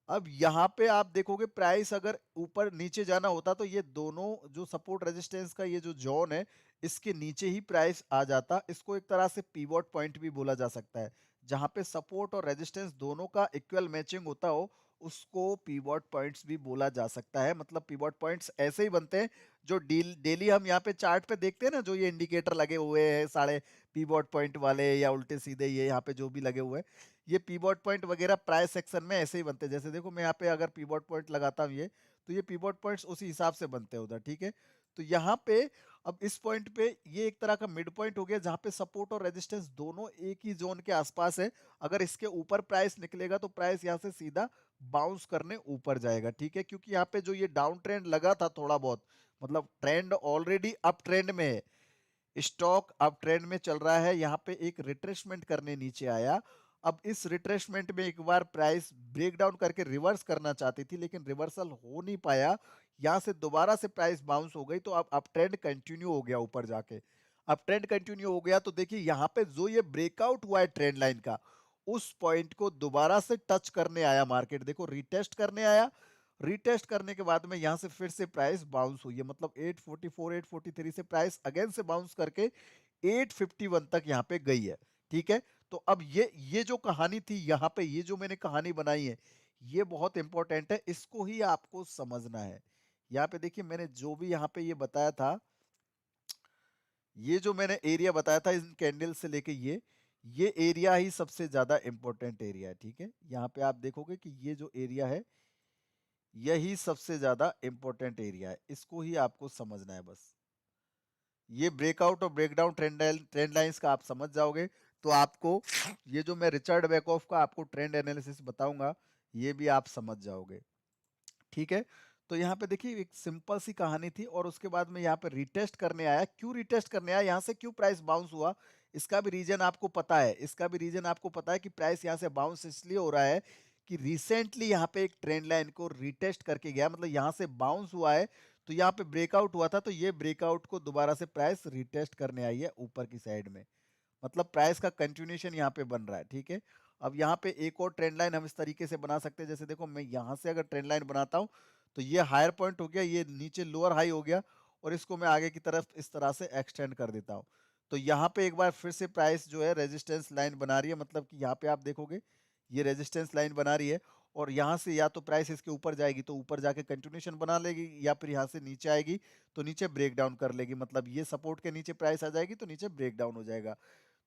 अब यहाँ पे आप देखोगे प्राइस अगर ऊपर नीचे जाना होता तो ये दोनों जो सपोर्ट रेजिस्टेंस का ये जो जोन है इसके नीचे ही प्राइस आ जाता। इसको एक तरह से पिवोट पॉइंट भी बोला जा सकता है, जहां पे सपोर्ट और रेजिस्टेंस दोनों का इक्वल मैचिंग होता हो उसको पिवोट पॉइंट्स भी बोला जा सकता है। मतलब पिवोट पॉइंट्स ऐसे ही बनते हैं जो डेली हम यहाँ पे चार्ट पे देखते हैं ना, जो ये इंडिकेटर लगे हुए हैं सारे पिवोट पॉइंट वाले या उल्टे सीधे ये यहाँ पे जो भी लगे हुए हैं, ये पिवोट पॉइंट वगैरह प्राइस सेक्शन में ऐसे ही बनते हैं। जैसे देखो मैं यहाँ पे अगर पिवोट पॉइंट लगाता हूँ ये, तो ये पिवोट पॉइंट्स उसी हिसाब से बनते हैं उधर, ठीक है। तो यहाँ पे अब इस पॉइंट पे ये एक तरह का मिड पॉइंट हो गया जहां पे सपोर्ट और रेजिस्टेंस दोनों एक ही जोन के आसपास है। अगर इसके ऊपर प्राइस निकलेगा तो प्राइस यहाँ से सीधा बाउंस करने ऊपर जाएगा, ठीक है। क्योंकि यहाँ पे जो ये डाउन ट्रेंड लगा था थोड़ा बहुत, मतलब ट्रेंड ऑलरेडी अप ट्रेंड में है, स्टॉक अप ट्रेंड में चल रहा है, यहाँ पे एक रिट्रेसमेंट करने नीचे आया। अब इस रिट्रेसमेंट में एक बार प्राइस ब्रेक डाउन करके रिवर्स करना चाहती थी लेकिन रिवर्सल हो नहीं पाया, यहाँ से दोबारा से प्राइस बाउंस हो गई, तो अब अप ट्रेंड कंटिन्यू हो गया ऊपर जाके। अब ट्रेंड कंटिन्यू हो गया तो देखिए यहाँ पे जो ये ब्रेकआउट हुआ है ट्रेंड लाइन का, उस पॉइंट को दोबारा से टच करने आया मार्केट, देखो रिटेस्ट करने आया। रिटेस्ट करने के बाद में यहां से फिर से प्राइस बाउंस हुई है, मतलब 844 843 से प्राइस अगेन से बाउंस करके 851 तक यहाँ पे गई है, ठीक है। तो अब ये जो कहानी थी यहाँ पे, ये जो मैंने कहानी बनाई है ये बहुत इंपॉर्टेंट है, इसको ही आपको समझना है। यहाँ पे देखिए मैंने जो भी यहाँ पे ये बताया था, ये जो मैंने एरिया बताया था इन कैंडल से लेके ये एरिया ही सबसे ज्यादा इंपॉर्टेंट एरिया है, ठीक है। यहाँ पे आप देखोगे कि ये जो एरिया है यही सबसे ज्यादा इंपॉर्टेंट एरिया है, इसको ही आपको समझना है बस। ये ब्रेकआउट और ब्रेकडाउन ट्रेंड लाइंस का आप समझ जाओगे तो आपको ये जो मैं रिचर्ड बैकऑफ का आपको ट्रेंड एनालिसिस बताऊंगा ये भी आप समझ जाओगे, ठीक है। तो यहाँ पे देखिए एक सिंपल सी कहानी थी और उसके बाद में यहाँ पे रिटेस्ट करने आया। क्यों रिटेस्ट करने आया, यहाँ से क्यों प्राइस बाउंस हुआ, इसका भी रीजन आपको पता है। इसका भी रीजन आपको पता है कि प्राइस यहाँ से बाउंस इसलिए हो रहा है कि रिसेंटली यहाँ पे एक ट्रेंड लाइन को रिटेस्ट करके गया, मतलब यहाँ से बाउंस हुआ है तो यहाँ पे ब्रेकआउट हुआ था, तो ये ब्रेकआउट को दोबारा से प्राइस रिटेस्ट करने आई है ऊपर की साइड में, मतलब प्राइस का कंटिन्यूएशन यहाँ पे बन रहा है, ठीक है। अब यहाँ पे एक और ट्रेंड लाइन हम इस तरीके से बना सकते हैं, जैसे देखो मैं यहाँ से अगर ट्रेंड लाइन बनाता हूँ तो ये हायर पॉइंट हो गया, ये नीचे लोअर हाई हो गया, और इसको मैं आगे की तरफ इस तरह से एक्सटेंड कर देता हूँ। तो यहाँ पे एक बार फिर से प्राइस जो है रेजिस्टेंस लाइन बना रही है, मतलब कि यहाँ पे आप देखोगे ये रेजिस्टेंस लाइन बना रही है, और यहाँ से या तो प्राइस इसके ऊपर जाएगी तो ऊपर जाके कंटिन्यूएशन बना लेगी, या फिर यहाँ से नीचे आएगी तो नीचे ब्रेक डाउन कर लेगी, मतलब ये सपोर्ट के नीचे प्राइस आ जाएगी तो नीचे ब्रेक डाउन हो जाएगा।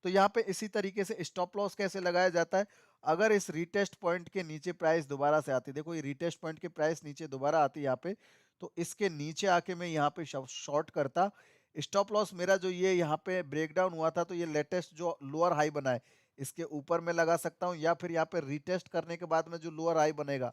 तो यहाँ पे इसी तरीके से स्टॉप लॉस कैसे लगाया जाता है, अगर इस रिटेस्ट पॉइंट के नीचे प्राइस दोबारा से आती है, देखो ये रिटेस्ट पॉइंट के प्राइस नीचे दोबारा आती है यहाँ पे, तो इसके नीचे आके मैं यहाँ पे शॉर्ट करता। स्टॉप लॉस मेरा जो ये यहाँ पे ब्रेकडाउन हुआ था तो ये लेटेस्ट जो लोअर हाई बना है इसके ऊपर मैं लगा सकता हूँ, या फिर यहाँ पे रिटेस्ट करने के बाद में जो लोअर हाई बनेगा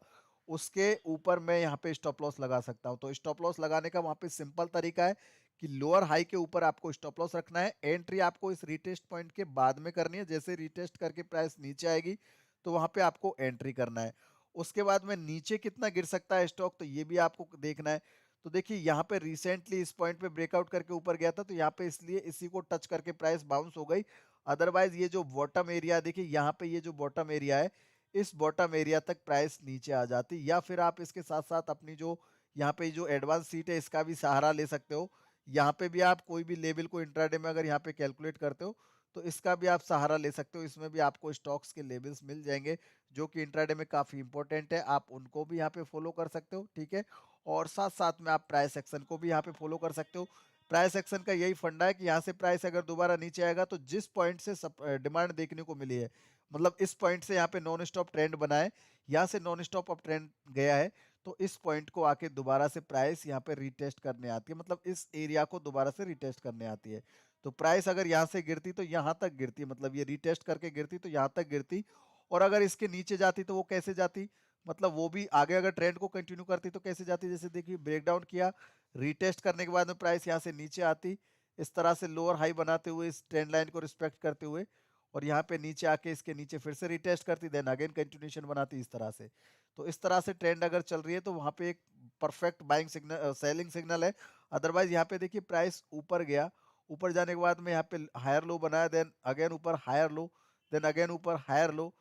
उसके ऊपर मैं यहाँ पे स्टॉप लॉस लगा सकता हूँ। तो स्टॉप लॉस लगाने का वहाँ पे सिंपल तरीका है कि लोअर हाई के ऊपर आपको स्टॉप लॉस रखना है, एंट्री आपको इस रिटेस्ट पॉइंट के बाद में करनी है, जैसे रिटेस्ट करके प्राइस नीचे आएगी तो वहां पे आपको एंट्री करना है। उसके बाद में नीचे कितना गिर सकता है स्टॉक तो ये भी आपको देखना है। तो देखिए यहाँ पे रिसेंटली इस पॉइंट पे ब्रेकआउट करके ऊपर गया था तो यहाँ पे इसलिए इसी को टच करके प्राइस बाउंस हो गई। अदरवाइज ये जो बॉटम एरिया देखिए यहाँ पे ये जो बॉटम एरिया है इस बॉटम एरिया तक प्राइस नीचे आ जाती, या फिर आप इसके साथ साथ अपनी जो यहाँ पे जो एडवांस सीट है इसका भी सहारा ले सकते हो। यहाँ पे भी आप कोई भी लेवल को इंट्राडे में अगर यहाँ पे कैलकुलेट करते हो तो इसका भी आप सहारा ले सकते हो, इसमें भी आपको स्टॉक्स के लेवल्स मिल जाएंगे जो कि इंट्राडे में काफी इंपॉर्टेंट है, आप उनको भी यहाँ पे फॉलो कर सकते हो, ठीक है। और साथ साथ में आप प्राइस एक्शन को भी यहाँ पे फॉलो कर सकते हो। प्राइस एक्शन का यही फंडा है कि यहाँ से प्राइस अगर दोबारा नीचे आएगा तो जिस पॉइंट से डिमांड देखने को मिली है, मतलब इस पॉइंट से यहाँ पे नॉन स्टॉप ट्रेंड बना है, यहाँ से नॉन स्टॉप अप ट्रेंड गया है, तो इस पॉइंट को आके दोबारा से प्राइस यहाँ पे रिटेस्ट करने आती है, मतलब इस एरिया को दोबारा से रिटेस्ट करने आती है। तो प्राइस अगर यहाँ से गिरती तो यहाँ तक गिरती, मतलब ये रिटेस्ट करके गिरती तो यहाँ तक गिरती, और अगर इसके नीचे जाती तो वो कैसे जाती, मतलब वो भी आगे अगर ट्रेंड को कंटिन्यू करती तो कैसे जाती, जैसे देखिए ब्रेकडाउन किया, रिटेस्ट करने के बाद में प्राइस यहाँ से नीचे आती, इस तरह से लोअर हाई बनाते हुए इस ट्रेंड लाइन को रिस्पेक्ट करते हुए, और यहाँ पे नीचे आके इसके नीचे फिर से रिटेस्ट करती, देन अगेन कंटिन्यूएशन बनाती इस तरह से। तो इस तरह से ट्रेंड अगर चल रही है तो वहाँ पे एक perfect buying signal, selling signal है। अदरवाइज यहाँ पे देखिए प्राइस ऊपर गया, ऊपर जाने के बाद में यहाँ पे हायर लो बनाया, देन अगेन ऊपर हायर लो, देन अगेन ऊपर हायर लो,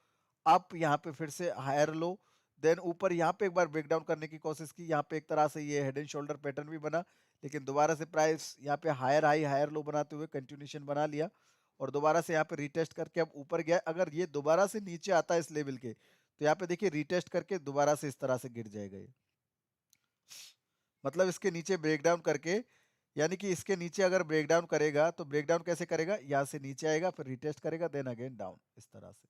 अप यहाँ पे फिर से हायर लो, देन ऊपर यहाँ पे एक बार ब्रेकडाउन करने की कोशिश की, यहाँ पे एक तरह से ये हेड एंड शोल्डर पैटर्न भी बना, लेकिन दोबारा से प्राइस यहाँ पे हायर हाई हायर लो बनाते हुए कंटिन्यूएशन बना लिया, और दोबारा से यहाँ पे रिटेस्ट करके अब ऊपर गया। अगर ये दोबारा से नीचे आता है इस लेवल के, तो यहाँ पे देखिए रिटेस्ट करके दोबारा से इस तरह से गिर जाएगा ये, मतलब इसके नीचे ब्रेकडाउन करके, यानी कि इसके नीचे अगर ब्रेकडाउन करेगा तो ब्रेकडाउन कैसे करेगा, यहाँ से नीचे आएगा, फिर रिटेस्ट करेगा, देन अगेन डाउन इस तरह से।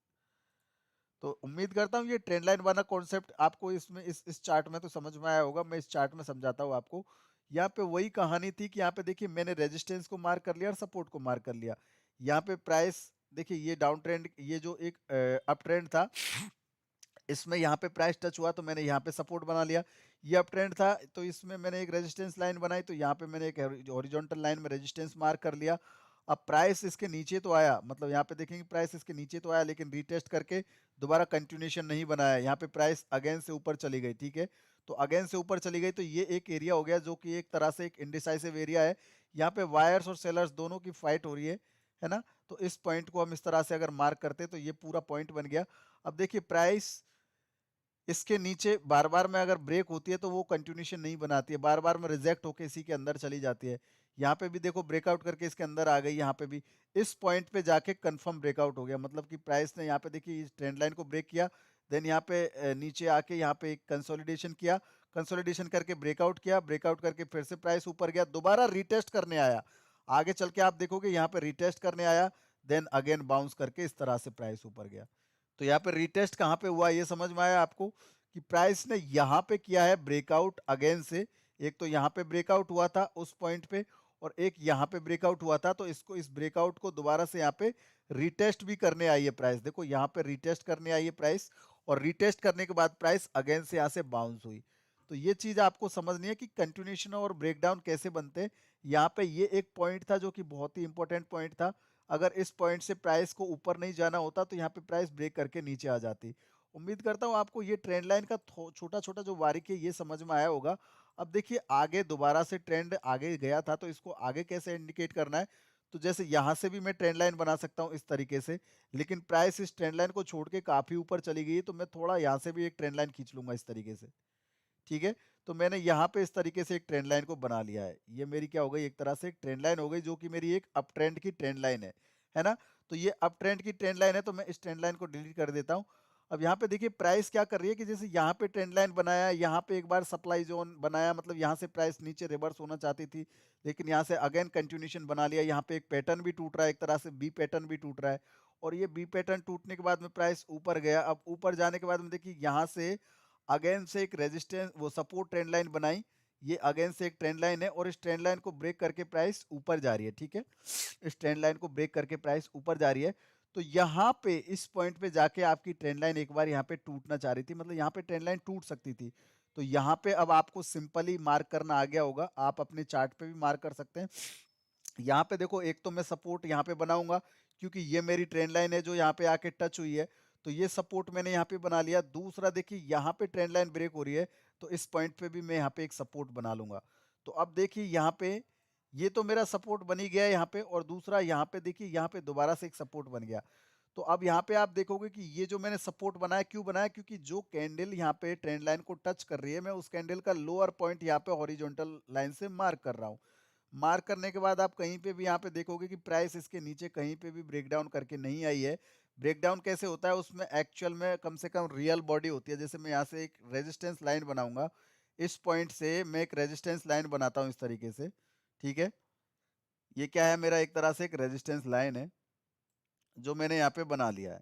तो उम्मीद करता हूँ ये ट्रेंड लाइन वाला कॉन्सेप्ट आपको इसमें इस चार्ट में तो समझ में आया होगा। मैं इस चार्ट में समझाता हूँ आपको। यहाँ पे वही कहानी थी कि यहाँ पे देखिए मैंने रेजिस्टेंस को मार्क कर लिया और सपोर्ट को मार्क कर लिया। यहाँ पे प्राइस देखिए ये डाउन ट्रेंड, ये जो एक अप ट्रेंड था, इसमें यहाँ पे प्राइस टच हुआ तो मैंने यहाँ पे सपोर्ट बना लिया। ये अप ट्रेंड था तो इसमें मैंने एक रेजिस्टेंस लाइन बनाई, तो यहाँ पे मैंने एक हॉरिजॉन्टल लाइन में रेजिस्टेंस मार्क कर लिया। अब प्राइस इसके नीचे तो आया, मतलब यहाँ पे देखेंगे प्राइस इसके नीचे तो आया, लेकिन रीटेस्ट करके दोबारा कंटिन्यूएशन नहीं बनाया। यहाँ पे प्राइस अगेन से ऊपर चली गई, ठीक है। तो अगेन से ऊपर चली गई तो ये एक एरिया हो गया जो कि एक तरह से एक इंडिसाइसिव एरिया है। यहाँ पे वायर्स और सेलर्स दोनों की फाइट हो रही है ना। तो इस पॉइंट को हम इस तरह से अगर मार्क करते तो ये पूरा पॉइंट बन गया। अब देखिए प्राइस इसके नीचे बार बार में अगर ब्रेक होती है तो वो कंटिन्यूएशन नहीं बनाती है, बार बार में रिजेक्ट होके इसी के अंदर चली जाती है। यहाँ पे भी देखो ब्रेकआउट करके इसके अंदर आ गई, यहाँ पे भी इस पॉइंट पे जाके कंफर्म ब्रेकआउट हो गया, मतलब कि प्राइस ने यहाँ पे देखिए इस ट्रेंड लाइन को ब्रेक किया, देन यहाँ पे नीचे आके यहाँ पे एक कंसोलिडेशन किया, कंसोलिडेशन करके ब्रेकआउट किया, ब्रेकआउट करके फिर से प्राइस ऊपर गया, दोबारा रिटेस्ट करने आया। आगे चल के आप देखोगे यहाँ पे रिटेस्ट करने आया, देन अगेन बाउंस करके इस तरह से प्राइस ऊपर गया। तो यहाँ पे रिटेस्ट कहाँ पे हुआ ये समझ में आया आपको, कि प्राइस ने यहाँ पे किया है ब्रेकआउट अगेन से। एक तो यहाँ पे ब्रेकआउट हुआ था उस पॉइंट पे, और एक यहाँ पे ब्रेकआउट हुआ था, तो इसको इस ब्रेकआउट को दोबारा से यहाँ पे रिटेस्ट भी करने आई है प्राइस। देखो यहाँ पे रिटेस्ट करने आई है प्राइस, और रिटेस्ट करने के बाद प्राइस अगेन से यहाँ से बाउंस हुई। तो ये चीज आपको समझनी है कि कंटिन्यूएशन और ब्रेकडाउन कैसे बनते हैं। यहाँ पे ये एक पॉइंट था जो कि बहुत ही इंपॉर्टेंट पॉइंट था। अगर इस पॉइंट से प्राइस को ऊपर नहीं जाना होता तो यहाँ पे प्राइस ब्रेक करके नीचे आ जाती। उम्मीद करता हूँ आपको ये ट्रेंड लाइन का छोटा छोटा जो बारीकी है ये समझ में आया होगा। अब देखिए आगे दोबारा से ट्रेंड आगे गया था तो इसको आगे कैसे इंडिकेट करना है। तो जैसे यहाँ से भी मैं ट्रेंड लाइन बना सकता हूँ इस तरीके से, लेकिन प्राइस इस ट्रेंड लाइन को छोड़ के काफी ऊपर चली गई है, तो मैं थोड़ा यहाँ से भी एक ट्रेंड लाइन खींच लूंगा इस तरीके से, ठीक है। तो मैंने यहाँ पे इस तरीके से एक ट्रेंड लाइन को बना लिया है। ये मेरी क्या हो गई, एक तरह से एक ट्रेंड लाइन हो गई जो कि मेरी एक अप ट्रेंड की ट्रेंड लाइन है ना। तो ये अप ट्रेंड की ट्रेंड लाइन है, तो मैं इस ट्रेंड लाइन को डिलीट कर देता हूँ। अब यहाँ पे देखिए प्राइस क्या कर रही है कि जैसे यहाँ पे ट्रेंड लाइन बनाया, यहाँ पे एक बार सप्लाई जोन बनाया, मतलब यहाँ से प्राइस नीचे रिवर्स होना चाहती थी, लेकिन यहाँ से अगेन कंटिन्यूएशन बना लिया। यहाँ पे एक पैटर्न भी टूट रहा है, एक तरह से बी पैटर्न भी टूट रहा है, और ये बी पैटर्न टूटने के बाद में प्राइस ऊपर गया। अब ऊपर जाने के बाद में देखिए यहाँ से अगेन से एक रेजिस्टेंस वो सपोर्ट ट्रेंड लाइन बनाई, ये अगेन से एक ट्रेंड लाइन है, और इस ट्रेंड लाइन को ब्रेक करके प्राइस ऊपर जा रही है, ठीक है। इस ट्रेंड लाइन को ब्रेक करके प्राइस ऊपर जा रही है। तो यहाँ पे इस पॉइंट पे जाके आपकी ट्रेंड लाइन एक बार यहाँ पे टूटना चाह रही थी, मतलब यहाँ पे ट्रेंड लाइन टूट सकती थी। तो यहाँ पे अब आपको सिंपली मार्क करना आ गया होगा, आप अपने चार्ट पे भी मार्क कर सकते हैं। यहाँ पे देखो एक तो मैं सपोर्ट यहाँ पे बनाऊंगा, क्योंकि ये मेरी ट्रेंड लाइन है जो यहाँ पे आके टच हुई है, तो ये सपोर्ट मैंने यहाँ पे बना लिया। दूसरा देखिए यहाँ पे ट्रेंड लाइन ब्रेक हो रही है, तो इस पॉइंट पे भी मैं यहाँ पे एक सपोर्ट बना लूंगा। तो अब देखिए यहाँ पे ये तो मेरा सपोर्ट बनी गया है यहाँ पे, और दूसरा यहाँ पे देखिए यहाँ पे दोबारा से एक सपोर्ट बन गया। तो अब यहाँ पे आप देखोगे कि ये जो मैंने सपोर्ट बनाया क्यों बनाया, क्योंकि जो कैंडल यहाँ पे ट्रेंड लाइन को टच कर रही है, मैं उस कैंडल का लोअर पॉइंट यहाँ पे हॉरिजॉन्टल लाइन से मार्क कर रहा हूँ। मार्क करने के बाद आप कहीं पे भी यहाँ पे देखोगे कि प्राइस इसके नीचे कहीं पे भी ब्रेकडाउन करके नहीं आई है। ब्रेकडाउन कैसे होता है, उसमें एक्चुअल में कम से कम रियल बॉडी होती है। जैसे मैं यहाँ से एक रेजिस्टेंस लाइन बनाऊंगा, इस पॉइंट से मैं एक रेजिस्टेंस लाइन बनाता हूँ इस तरीके से, ठीक है। ये क्या है, मेरा एक तरह से एक रेजिस्टेंस लाइन है जो मैंने यहाँ पे बना लिया है,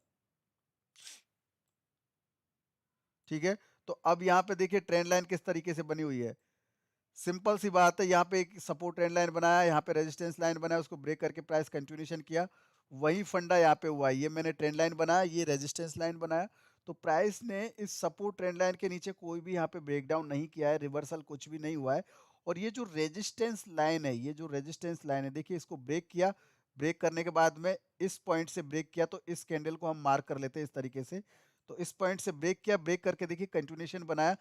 ठीक है। तो अब यहाँ पे देखिए ट्रेंड लाइन किस तरीके से बनी हुई है। सिंपल सी बात है, यहाँ पे एक सपोर्ट ट्रेंड लाइन बनाया, यहाँ पे रेजिस्टेंस लाइन बनाया, उसको ब्रेक करके प्राइस कंटिन्यूएशन किया। वही फंडा यहाँ पे हुआ, ये मैंने ट्रेंड लाइन बनाया, ये रेजिस्टेंस लाइन बनाया। तो प्राइस ने इस सपोर्ट ट्रेंड लाइन के नीचे कोई भी यहाँ पे ब्रेकडाउन नहीं किया है, रिवर्सल कुछ भी नहीं हुआ है। और ये जो रेजिस्टेंस लाइन है, ये जो रेजिस्टेंस लाइन है, देखिए इसको ब्रेक किया, ब्रेक करने के बाद में इस पॉइंट से ब्रेक किया, तो इस कैंडल को हम मार्क कर लेते हैं इस तरीके से। तो इस पॉइंट से ब्रेक किया, ब्रेक करके देखिए कंटिन्यूएशन बनाया,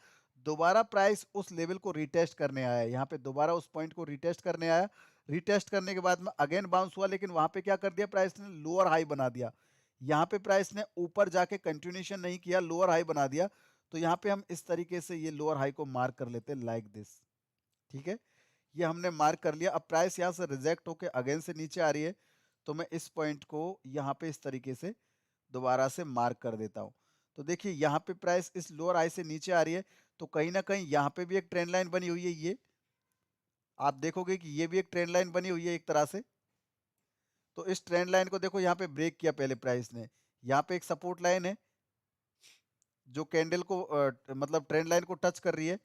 दोबारा प्राइस उस लेवल को रिटेस्ट करने आया, यहाँ पे दोबारा उस पॉइंट को रिटेस्ट करने आया, रिटेस्ट करने के बाद में अगेन बाउंस हुआ, लेकिन वहां पे क्या कर दिया प्राइस ने, लोअर हाई बना दिया। यहाँ पे प्राइस ने ऊपर जाके कंटिन्यूएशन नहीं किया, लोअर हाई बना दिया। तो यहाँ पे हम इस तरीके से ये लोअर हाई को मार्क कर लेते हैं लाइक दिस, ठीक है। ये हमने मार्क कर लिया। अब प्राइस यहाँ से रिजेक्ट होके अगेन से नीचे आ रही है, तो मैं इस पॉइंट को यहाँ पे इस तरीके से दोबारा से मार्क कर देता हूँ। तो देखिए यहाँ पे प्राइस इस लोअर हाई से नीचे आ रही है, तो कहीं ना कहीं यहाँ पे भी एक ट्रेंड लाइन बनी हुई है, ये आप देखोगे कि ये भी एक ट्रेंड लाइन बनी हुई है एक तरह से। तो इस ट्रेंड लाइन को देखो यहाँ पे ब्रेक किया पहले प्राइस ने, यहाँ पे एक सपोर्ट लाइन है जो कैंडल को मतलब ट्रेंड लाइन को टच कर रही है।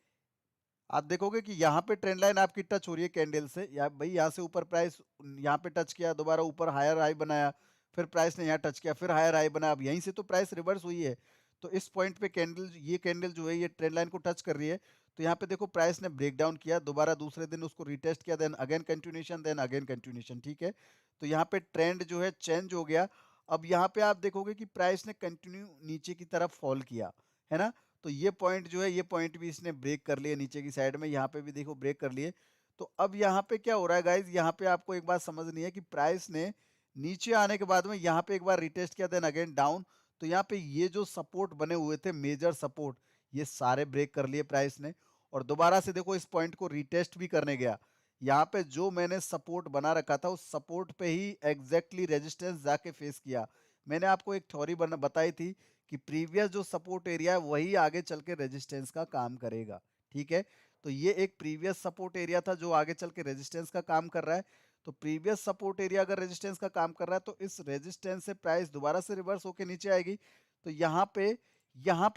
आप देखोगे कि यहाँ पे ट्रेंड लाइन आपकी टच हो रही है कैंडल से, या भाई यहाँ से ऊपर प्राइस यहाँ पे टच किया, दोबारा ऊपर हायर हाई बनाया, फिर प्राइस ने यहाँ टच किया, फिर हायर हाई बनाया, अब यहीं से तो प्राइस रिवर्स हुई है। तो इस पॉइंट पे कैंडल, ये कैंडल जो है ये ट्रेंड लाइन को टच कर रही है। तो यहाँ पे देखो प्राइस ने ब्रेक डाउन किया, दोबारा दूसरे दिन उसको रिटेस्ट किया, then again continuation, then again continuation, ठीक है। तो यहाँ पे ट्रेंड जो है चेंज हो गया। अब यहाँ पे आप देखोगे कि प्राइस ने कंटिन्यू नीचे की तरफ फॉल किया, है ना। तो ये पॉइंट जो है, ये पॉइंट भी इसने ब्रेक कर लिए नीचे की साइड में, यहाँ पे भी देखो ब्रेक कर लिए। तो अब यहाँ पे क्या हो रहा है गाइज, यहाँ पे आपको एक बात समझनी है कि प्राइस ने नीचे आने के बाद में यहाँ पे एक बार रिटेस्ट किया, देन अगेन डाउन। तो यहाँ पे ये जो सपोर्ट बने हुए थे, मेजर सपोर्ट, ये सारे ब्रेक कर लिए प्राइस ने। और दोबारा से देखो इस पॉइंट को रिटेस्ट भी करने गया, यहाँ पे जो मैंने सपोर्ट बना रखा था उस सपोर्ट पे ही एग्जैक्टली रेजिस्टेंस जाके फेस किया। मैंने आपको एक थ्योरी बताई थी कि प्रीवियस जो सपोर्ट एरिया है वही आगे चल के रेजिस्टेंस का काम करेगा, ठीक है। तो ये एक प्रीवियस सपोर्ट एरिया था जो आगे चल के रेजिस्टेंस का काम कर रहा है। तो प्रीवियस सपोर्ट एरिया अगर रेजिस्टेंस का काम कर रहा है, तो इस रेजिस्टेंस से प्राइस दोबारा से रिवर्स होके नीचे आएगी। तो यहाँ पे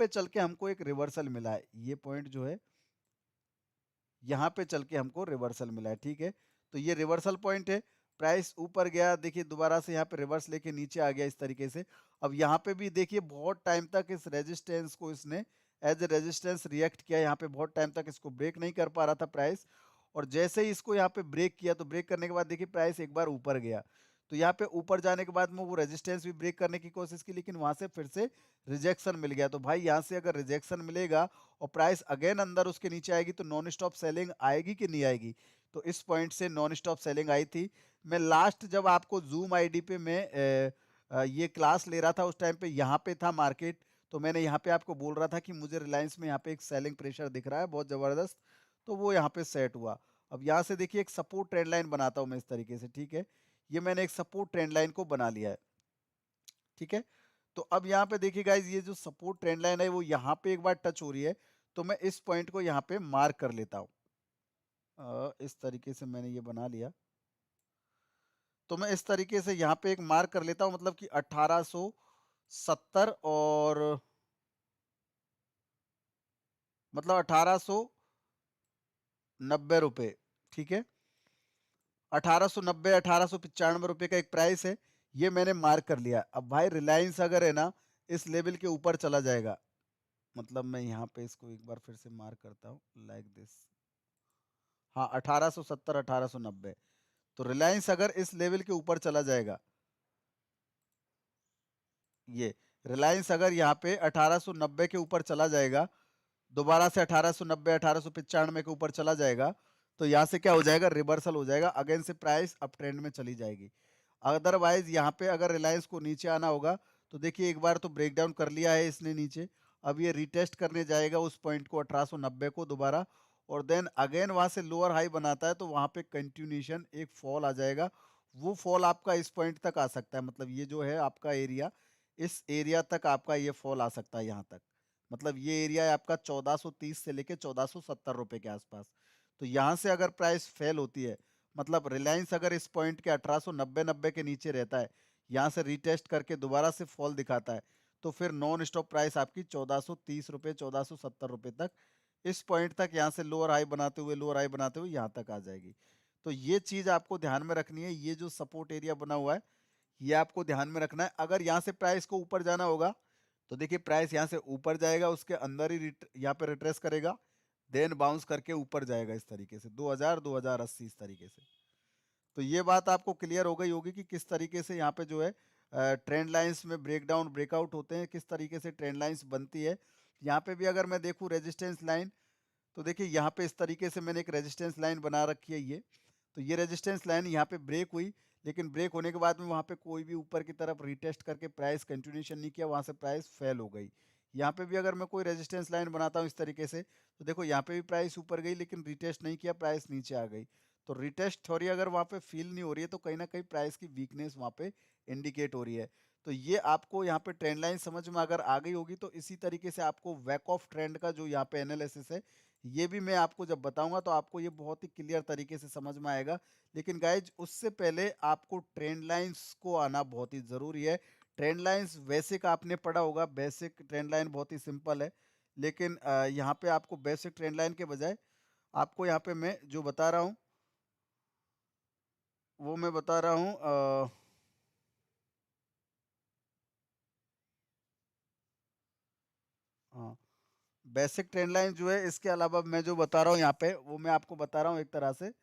चल के हमको एक रिवर्सल मिला है, ये पॉइंट जो है यहाँ पे चल के हमको रिवर्सल मिला है, ठीक है। तो ये रिवर्सल पॉइंट है, प्राइस ऊपर गया, देखिए दोबारा से यहाँ पे रिवर्स लेके नीचे आ गया इस तरीके से। अब यहाँ पे भी देखिए बहुत टाइम तक इस रेजिस्टेंस को इसने एज ए रेजिस्टेंस रिएक्ट किया, यहाँ पे बहुत टाइम तक इसको ब्रेक नहीं कर पा रहा था प्राइस। और जैसे ही इसको यहाँ पे ब्रेक किया, तो ब्रेक करने के बाद देखिए प्राइस एक बार ऊपर गया। तो यहाँ पे ऊपर जाने के बाद में वो रेजिस्टेंस भी ब्रेक करने की कोशिश की, लेकिन वहां से फिर से रिजेक्शन मिल गया। तो भाई यहाँ से अगर रिजेक्शन मिलेगा और प्राइस अगेन अंदर उसके नीचे आएगी, तो नॉन स्टॉप सेलिंग आएगी कि नहीं आएगी। तो इस पॉइंट से नॉन स्टॉप सेलिंग आई थी। मैं लास्ट जब आपको जूम आईडी पे मैं ये क्लास ले रहा था, उस टाइम पे यहाँ पे था मार्केट। तो मैंने यहाँ पे आपको बोल रहा था कि मुझे रिलायंस में यहाँ पे एक सेलिंग प्रेशर दिख रहा है बहुत जबरदस्त, तो वो यहाँ पे सेट हुआ। अब यहाँ से देखिए एक सपोर्ट ट्रेंड लाइन बनाता हूँ मैं इस तरीके से, ठीक है। ये मैंने एक सपोर्ट ट्रेंड लाइन को बना लिया है, ठीक है। तो अब यहाँ पे देखिए गाइज, ये जो सपोर्ट ट्रेंड लाइन है वो यहाँ पे एक बार टच हो रही है। तो मैं इस पॉइंट को यहाँ पे मार्क कर लेता हूँ, इस तरीके से मैंने ये बना लिया। तो मैं इस तरीके से यहाँ पे एक मार्क कर लेता हूँ, मतलब कि 1870 और मतलब 1890 रुपए, ठीक है। 1890 1895 रुपए का एक प्राइस है, ये मैंने मार्क कर लिया। अब भाई रिलायंस अगर है ना इस लेवल के ऊपर चला जाएगा, मतलब मैं यहाँ पे इसको एक बार फिर से मार्क करता हूँ लाइक दिस, हाँ 1870 1890। तो रिलायंस अगर इस लेवल के ऊपर चला जाएगा, ये रिलायंस अगर यहाँ पे 1890 के ऊपर चला जाएगा, दोबारा से 1890 1895 के ऊपर चला जाएगा, तो यहाँ से क्या हो जाएगा, रिवर्सल हो जाएगा, अगेन से प्राइस अप ट्रेंड में चली जाएगी। अदरवाइज यहाँ पे अगर रिलायंस को नीचे आना होगा, तो देखिए एक बार तो ब्रेक डाउन कर लिया है इसने नीचे, अब ये रिटेस्ट करने जाएगा उस पॉइंट को 1890 को दोबारा, और देन अगेन वहां से लोअर हाई बनाता है, तो वहां पे कंटिन्यूशन एक फॉल आ जाएगा। वो फॉल आपका इस पॉइंट तक आ सकता है, मतलब ये जो है आपका एरिया, इस एरिया तक आपका ये फॉल आ सकता है यहाँ तक। मतलब ये एरिया है आपका 1430 से लेके 1470 रुपए के आसपास। तो यहाँ से अगर प्राइस फेल होती है, मतलब रिलायंस अगर इस पॉइंट के 1890 के नीचे रहता है, यहाँ से रिटेस्ट करके दोबारा से फॉल दिखाता है, तो फिर नॉन स्टॉप प्राइस आपकी 1430 रुपये 1470 रुपये तक, इस पॉइंट तक यहाँ से लोअर हाई बनाते हुए लोअर हाई बनाते हुए यहाँ तक आ जाएगी। तो ये चीज़ आपको ध्यान में रखनी है, ये जो सपोर्ट एरिया बना हुआ है ये आपको ध्यान में रखना है। अगर यहाँ से प्राइस को ऊपर जाना होगा, तो देखिए प्राइस यहाँ से ऊपर जाएगा, उसके अंदर ही यहाँ पे रिट्रेस करेगा, देन बाउंस करके ऊपर जाएगा इस तरीके से 2000 2080 इस तरीके से। तो ये बात आपको क्लियर हो गई होगी कि किस तरीके से यहाँ पे जो है ट्रेंड लाइंस में ब्रेकडाउन ब्रेकआउट होते हैं, किस तरीके से ट्रेंड लाइंस बनती है। यहाँ पे भी अगर मैं देखूँ रेजिस्टेंस लाइन, तो देखिए यहाँ पे इस तरीके से मैंने एक रेजिस्टेंस लाइन बना रखी है ये। तो ये रेजिस्टेंस लाइन यहाँ पे ब्रेक हुई, लेकिन ब्रेक होने के बाद में वहाँ पे कोई भी ऊपर की तरफ रिटेस्ट करके प्राइस कंटिन्यूशन नहीं किया, वहाँ से प्राइस फेल हो गई। यहाँ पे भी अगर मैं कोई रेजिस्टेंस लाइन बनाता हूँ इस तरीके से, तो देखो यहाँ पे भी प्राइस ऊपर गई लेकिन रिटेस्ट नहीं किया, प्राइस नीचे आ गई। तो रिटेस्ट थ्योरी अगर वहाँ पे फील नहीं हो रही है तो कहीं ना कहीं प्राइस की वीकनेस वहाँ पे इंडिकेट हो रही है। तो ये आपको यहाँ पे ट्रेंड लाइन समझ में अगर आ गई होगी तो इसी तरीके से आपको बैक ऑफ ट्रेंड का जो यहाँ पे एनालिसिस है ये भी मैं आपको जब बताऊंगा तो आपको ये बहुत ही क्लियर तरीके से समझ में आएगा। लेकिन गाइज उससे पहले आपको ट्रेंड लाइंस को आना बहुत ही ज़रूरी है। ट्रेंड लाइंस बेसिक आपने पढ़ा होगा, बेसिक ट्रेंड लाइन बहुत ही सिंपल है, लेकिन यहाँ पे आपको बेसिक ट्रेंड लाइन के बजाय आपको यहाँ पे मैं जो बता रहा हूँ वो मैं बता रहा हूँ हाँ, बेसिक ट्रेंड लाइन जो है इसके अलावा मैं जो बता रहा हूँ यहाँ पे वो मैं आपको बता रहा हूँ एक तरह से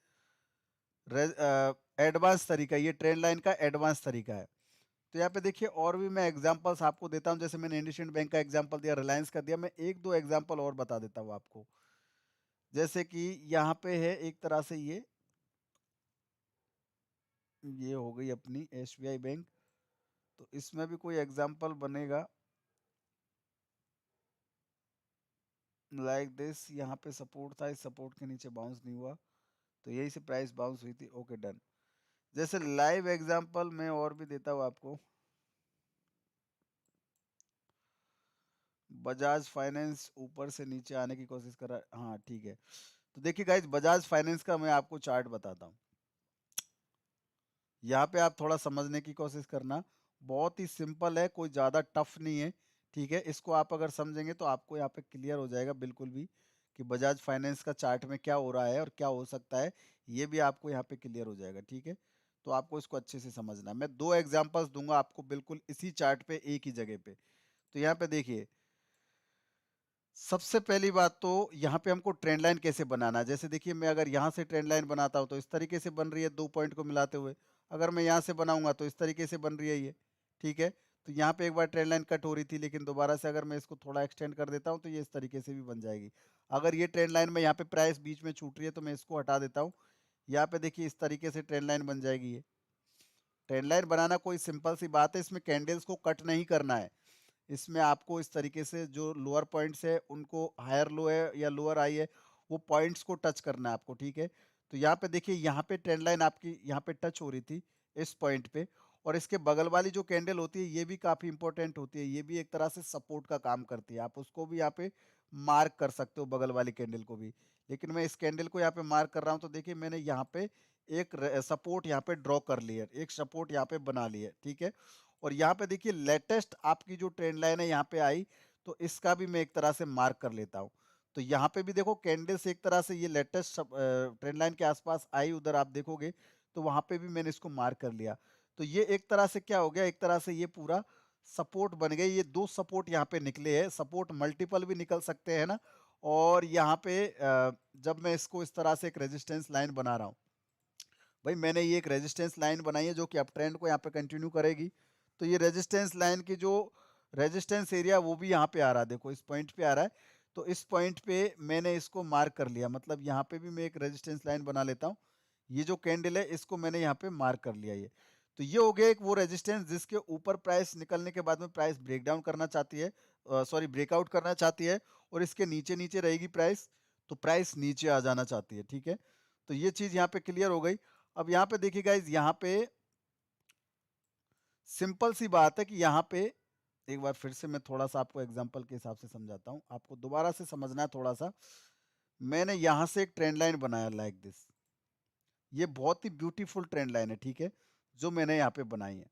एडवांस तरीका, ये ट्रेंड लाइन का एडवांस तरीका है। तो यहाँ पे देखिए और भी मैं एग्जांपल्स आपको देता हूँ, जैसे मैंने इंडसइंड बैंक का एग्जांपल दिया, रिलायंस का दिया, मैं एक दो एग्जांपल और बता देता हूँ आपको। जैसे कि यहाँ पे है एक तरह से ये हो गई अपनी एसबीआई बैंक। तो इसमें भी कोई एग्जांपल बनेगा लाइक दिस, यहाँ पे सपोर्ट था, इस सपोर्ट के नीचे बाउंस नहीं हुआ तो यही से प्राइस बाउंस हुई थी। Okay done. जैसे लाइव एग्जांपल मैं और भी देता हूँ आपको, बजाज फाइनेंस ऊपर से नीचे आने की कोशिश कर रहा है, हाँ ठीक है। तो देखिए गाइज बजाज फाइनेंस का मैं आपको चार्ट बताता हूँ, यहाँ पे आप थोड़ा समझने की कोशिश करना, बहुत ही सिंपल है, कोई ज़्यादा टफ नहीं है। ठीक है, इसको आप अगर समझेंगे तो आपको यहाँ पे क्लियर हो जाएगा बिल्कुल भी कि बजाज फाइनेंस का चार्ट में क्या हो रहा है और क्या हो सकता है, ये भी आपको यहाँ पे क्लियर हो जाएगा। ठीक है, तो आपको इसको अच्छे से समझना है। मैं दो एग्जांपल्स दूंगा आपको बिल्कुल इसी चार्ट पे एक ही जगह पे। तो यहाँ पे देखिए सबसे पहली बात तो यहाँ पे हमको ट्रेंड लाइन कैसे बनाना है। जैसे देखिए मैं अगर यहाँ से ट्रेंड लाइन बनाता हूँ तो इस तरीके से बन रही है, दो पॉइंट को मिलाते हुए। अगर मैं यहाँ से बनाऊंगा तो इस तरीके से बन रही है ये। ठीक है, तो यहाँ पे एक बार ट्रेंड लाइन कट हो रही थी, लेकिन दोबारा से अगर मैं इसको थोड़ा एक्सटेंड कर देता हूँ तो ये इस तरीके से भी बन जाएगी। अगर ये ट्रेंड लाइन में यहाँ पे प्राइस बीच में छूट रही है तो मैं इसको हटा देता हूँ, यहाँ पे देखिए इस तरीके से ट्रेंड लाइन बन जाएगी। ये ट्रेंड लाइन बनाना कोई सिंपल सी बात है, इसमें कैंडल्स को कट नहीं करना है। इसमें आपको इस तरीके से जो लोअर पॉइंट्स है उनको, हायर लो है या लोअर हाई है, वो पॉइंट्स को टच करना है आपको। ठीक है, तो यहाँ पे देखिए यहाँ पे ट्रेंड लाइन आपकी यहाँ पे टच हो रही थी इस पॉइंट पे, और इसके बगल वाली जो कैंडल होती है ये भी काफ़ी इंपॉर्टेंट होती है, ये भी एक तरह से सपोर्ट का काम करती है। आप उसको भी यहाँ पे मार्क कर सकते हो, बगल वाली कैंडल को भी। लेकिन मैं इस कैंडल को यहाँ पे मार्क कर रहा हूँ, तो देखिए मैंने यहाँ पे एक सपोर्ट यहाँ पे ड्रॉ कर ली है, एक सपोर्ट यहाँ पे बना ली है। ठीक है, और यहाँ पे देखिए लेटेस्ट आपकी जो ट्रेंड लाइन है यहाँ पे आई, तो इसका भी मैं एक तरह से मार्क कर लेता हूँ। तो यहाँ पे भी देखो कैंडल्स एक तरह से ये लेटेस्ट ट्रेंड लाइन के आसपास आई, उधर आप देखोगे तो वहां पे भी मैंने इसको मार्क कर लिया। तो ये एक तरह से क्या हो गया, एक तरह से ये पूरा सपोर्ट बन गई। ये दो सपोर्ट यहाँ पे निकले हैं, सपोर्ट मल्टीपल भी निकल सकते हैं ना। और यहाँ पे जब मैं इसको इस तरह से एक रेजिस्टेंस लाइन बना रहा हूँ, भाई मैंने ये एक रेजिस्टेंस लाइन बनाई है जो कि अप ट्रेंड को यहाँ पे कंटिन्यू करेगी। तो ये रेजिस्टेंस लाइन की जो रेजिस्टेंस एरिया वो भी यहाँ पे आ रहा है, देखो इस पॉइंट पे आ रहा है। तो इस पॉइंट पे मैंने इसको मार्क कर लिया, मतलब यहाँ पे भी मैं एक रेजिस्टेंस लाइन बना लेता हूँ। ये जो कैंडल है इसको मैंने यहाँ पे मार्क कर लिया। ये तो ये हो गया एक वो रेजिस्टेंस जिसके ऊपर प्राइस निकलने के बाद में प्राइस ब्रेक डाउन करना चाहती है, सॉरी ब्रेकआउट करना चाहती है, और इसके नीचे नीचे रहेगी प्राइस, तो प्राइस नीचे आ जाना चाहती है। ठीक है, तो ये चीज यहाँ पे क्लियर हो गई। अब यहाँ पे देखिए गाइज, यहाँ पे सिंपल सी बात है कि यहाँ पे एक बार फिर से मैं थोड़ा सा आपको एग्जांपल के हिसाब से समझाता हूँ, आपको दोबारा से समझना है थोड़ा सा। मैंने यहाँ से एक ट्रेंड लाइन बनाया लाइक दिस, ये बहुत ही ब्यूटीफुल ट्रेंड लाइन है। ठीक है, जो मैंने यहाँ पे बनाई है।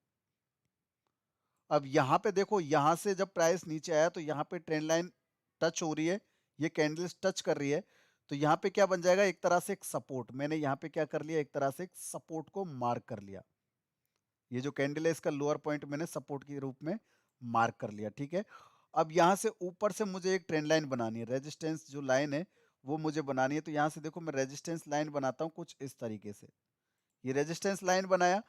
अब यहाँ पे देखो, यहाँ से जब प्राइस नीचे आया तो यहाँ पे ट्रेंड लाइन टच हो रही है, ये कैंडल्स टच कर रही है। तो यहाँ पे क्या बन जाएगा, एक तरह से एक सपोर्ट। मैंने यहाँ पे क्या कर लिया, एक तरह से एक सपोर्ट को मार्क कर लिया। ये जो कैंडल है इसका लोअर पॉइंट मैंने सपोर्ट के रूप में मार्क कर लिया। ठीक है, अब यहाँ से ऊपर से मुझे एक ट्रेंड लाइन बनानी है, रेजिस्टेंस जो लाइन है वो मुझे बनानी है। तो यहाँ से देखो मैं रेजिस्टेंस लाइन बनाता हूँ कुछ इस तरीके से। ये रेजिस्टेंस लाइन बनाया,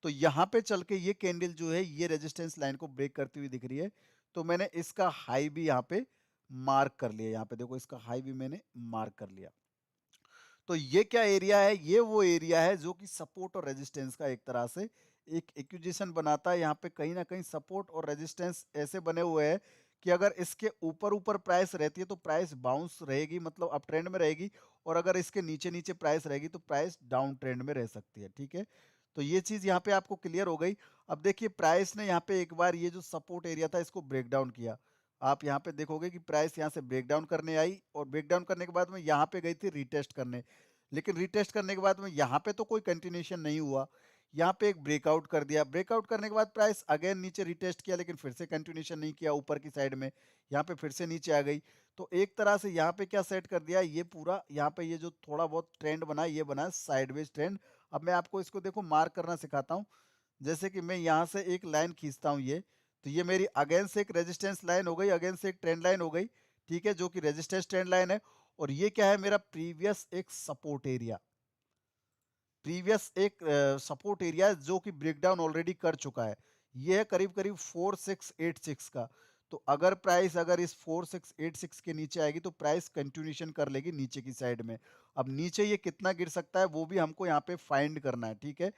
तो यहाँ पे चल के ये कैंडल जो है ये रेजिस्टेंस लाइन को ब्रेक करती हुई दिख रही है। तो मैंने इसका हाई भी यहाँ पे मार्क कर लिया। यहाँ पे देखो इसका हाई भी मैंने मार्क कर लिया। तो ये क्या एरिया है? ये वो एरिया है जो कि सपोर्ट और रेजिस्टेंस का एक तरह से एक इक्विजिशन बनाता है। यहाँ पे कहीं ना कहीं सपोर्ट और रेजिस्टेंस ऐसे बने हुए हैं कि अगर इसके ऊपर ऊपर प्राइस रहती है तो प्राइस बाउंस रहेगी, मतलब अप ट्रेंड में रहेगी, और अगर इसके नीचे नीचे प्राइस रहेगी तो प्राइस डाउन ट्रेंड में रह सकती है। ठीक है, तो ये चीज यहाँ पे आपको क्लियर हो गई। अब देखिए प्राइस ने यहाँ पे एक बार ये जो सपोर्ट एरिया था इसको ब्रेक डाउन किया। आप यहाँ पे देखोगे कि प्राइस यहाँ से ब्रेक डाउन करने आई, और ब्रेक डाउन करने के बाद में यहाँ पे गई थी रीटेस्ट करने। लेकिन रीटेस्ट करने के बाद में यहाँ पे तो कोई कंटिन्यूएशन नहीं हुआ, यहाँ पे एक ब्रेकआउट कर दिया। ब्रेकआउट करने के बाद प्राइस अगेन नीचे रीटेस्ट किया, लेकिन फिर से कंटिन्यूएशन नहीं किया ऊपर की साइड में, यहाँ पे फिर से नीचे आ गई। तो एक तरह से यहाँ पे क्या सेट कर दिया, ये पूरा यहाँ पे ये जो थोड़ा बहुत ट्रेंड बना ये बना साइडवेज ट्रेंड। अब मैं आपको इसको देखो मार्क करना सिखाता हूँ। जैसे कि मैं यहाँ से एक लाइन खींचता हूँ ये, तो ये मेरी अगेन से एक रेजिस्टेंस लाइन हो गई, अगेन से एक ट्रेंड लाइन हो गई। ठीक है, जो कि रेजिस्टेंस ट्रेंड लाइन है। और ये क्या है, मेरा प्रीवियस एक सपोर्ट एरिया, प्रीवियस एक सपोर्ट एरिया जो कि ब्रेकडाउन ऑलरेडी कर चुका है। ये है करीब करीब 4686 का। तो अगर प्राइस अगर इस 4686 के नीचे आएगी तो प्राइस कंटिन्यूएशन कर लेगी नीचे की साइड में। अब नीचे ये कितना गिर सकता है वो भी हमको यहाँ पे फाइंड करना है। ठीक है,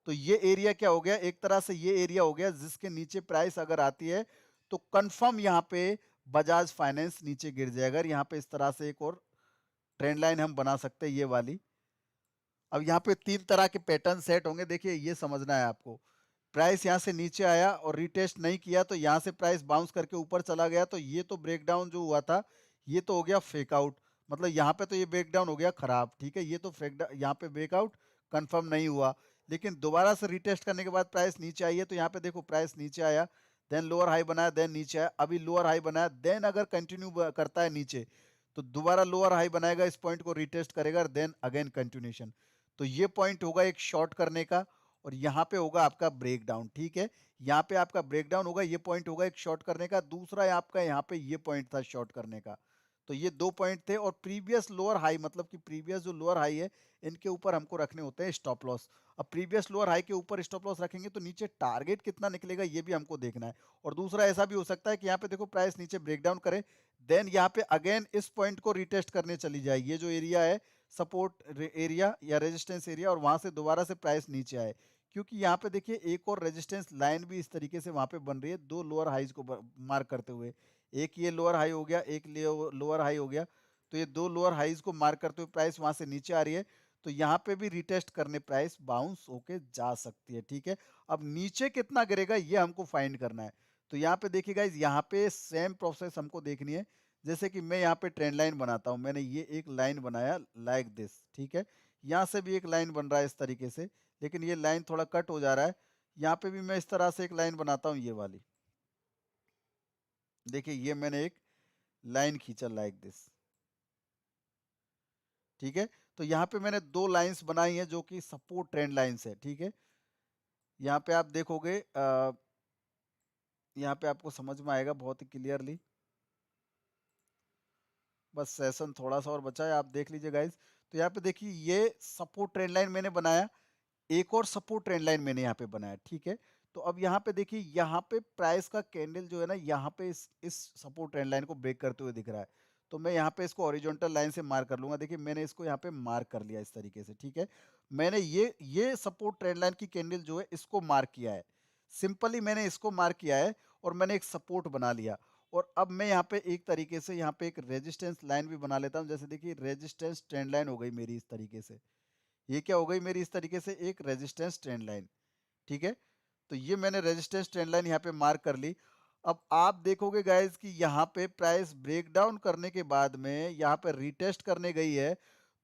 तो ये एरिया क्या हो गया, एक तरह से ये एरिया हो गया जिसके नीचे प्राइस अगर आती है तो कंफर्म यहाँ पे बजाज फाइनेंस नीचे गिर जाएगा। यहाँ पे इस तरह से एक और ट्रेंड लाइन हम बना सकते हैं, ये वाली। अब यहाँ पे तीन तरह के पैटर्न सेट होंगे, देखिए ये समझना है आपको। प्राइस यहाँ से नीचे आया और रिटेस्ट नहीं किया तो यहाँ से प्राइस बाउंस करके ऊपर चला गया, तो ये तो ब्रेकडाउन जो हुआ था ये तो हो गया फेक आउट, मतलब यहाँ पे तो ये ब्रेकडाउन हो गया खराब। ठीक है, ये तो फेक, यहाँ पे ब्रेकआउट कंफर्म नहीं हुआ। लेकिन दोबारा से रिटेस्ट करने के बाद प्राइस नीचे आई है, तो यहाँ पे देखो प्राइस नीचे आया, देन लोअर हाई बनाया, देन नीचे आया, अभी लोअर हाई बनाया, देन अगर कंटिन्यू करता है नीचे तो दोबारा लोअर हाई बनाएगा, इस पॉइंट को रिटेस्ट करेगा, देन अगेन कंटिन्यूशन। तो ये पॉइंट होगा एक शॉर्ट करने का, और यहाँ पे होगा आपका ब्रेक डाउन। ठीक है, यहाँ पे आपका ब्रेक डाउन होगा, ये पॉइंट होगा एक शॉर्ट करने का, दूसरा आपका यहाँ पे ये पॉइंट था शॉर्ट करने का। तो ये दो पॉइंट थे, और प्रीवियस लोअर हाई मतलब कि प्रीवियस जो लोअर हाई है इनके ऊपर हमको रखने होते हैं स्टॉप लॉस। अब प्रीवियस लोअर हाई के ऊपर स्टॉप लॉस रखेंगे तो नीचे टारगेट कितना निकलेगा ये भी हमको देखना है। और दूसरा ऐसा भी हो सकता है कि यहाँ पे देखो प्राइस नीचे ब्रेक डाउन करे, देन यहाँ पे अगेन इस पॉइंट को रिटेस्ट करने चली जाए, ये जो एरिया है सपोर्ट एरिया या रेजिस्टेंस एरिया, और वहां से दोबारा से प्राइस नीचे आए। क्योंकि यहाँ पे देखिए एक और रेजिस्टेंस लाइन भी इस तरीके से वहां पे बन रही है, दो लोअर हाईज को मार्क करते हुए। एक ये लोअर हाई हो गया, एक लोअर हाई हो गया। तो ये दो लोअर हाईज को मार्क करते हुए प्राइस वहां से नीचे आ रही है, तो यहाँ पे भी रिटेस्ट करने प्राइस बाउंस होके जा सकती है। ठीक है, अब नीचे कितना गिरेगा ये हमको फाइंड करना है। तो यहाँ पे देखिए गाइस, यहाँ पे सेम प्रोसेस हमको देखनी है। जैसे कि मैं यहाँ पे ट्रेंड लाइन बनाता हूँ, मैंने ये एक लाइन बनाया लाइक दिस। ठीक है, यहाँ से भी एक लाइन बन रहा है इस तरीके से, लेकिन ये लाइन थोड़ा कट हो जा रहा है। यहाँ पे भी मैं इस तरह से एक लाइन बनाता हूँ, ये वाली। देखिए ये मैंने एक लाइन खींचा लाइक दिस। ठीक है, तो यहाँ पे मैंने दो लाइंस बनाई हैं जो कि सपोर्ट ट्रेंड लाइंस है। ठीक है, यहाँ पे आप देखोगे यहाँ पे आपको समझ में आएगा बहुत ही क्लियरली। बस सेशन थोड़ा सा और बचा है, आप देख लीजिए गाइज। तो यहाँ पे देखिए ये सपोर्ट ट्रेंड लाइन मैंने बनाया, एक और सपोर्ट ट्रेंड लाइन मैंने यहाँ पे बनाया। ठीक है, तो अब यहाँ पे देखिए यहाँ पे प्राइस का कैंडल जो है ना यहाँ पे इस सपोर्ट ट्रेंड लाइन को ब्रेक करते हुए दिख रहा है। तो मैं यहाँ पे इसको हॉरिजॉन्टल लाइन से मार्क कर लूंगा। देखिए मैंने इसको यहाँ पे मार्क कर लिया इस तरीके से। ठीक है, मैंने ये सपोर्ट ट्रेंड लाइन की कैंडल जो है इसको मार्क किया है, सिंपली मैंने इसको मार्क किया है, और मैंने एक सपोर्ट बना लिया। और अब मैं यहाँ पे एक तरीके से यहाँ पे एक रेजिस्टेंस लाइन भी बना लेता हूँ। जैसे देखिए रेजिस्टेंस ट्रेंड लाइन हो गई मेरी इस तरीके से, ये क्या हो गई मेरी इस तरीके से एक रेजिस्टेंस ट्रेंड लाइन। ठीक है, तो ये मैंने रेजिस्टेंस ट्रेंड लाइन यहाँ पे मार्क कर ली। अब आप देखोगे गाइज कि यहाँ पे प्राइस ब्रेक डाउन करने के बाद में यहाँ पे रिटेस्ट करने गई है,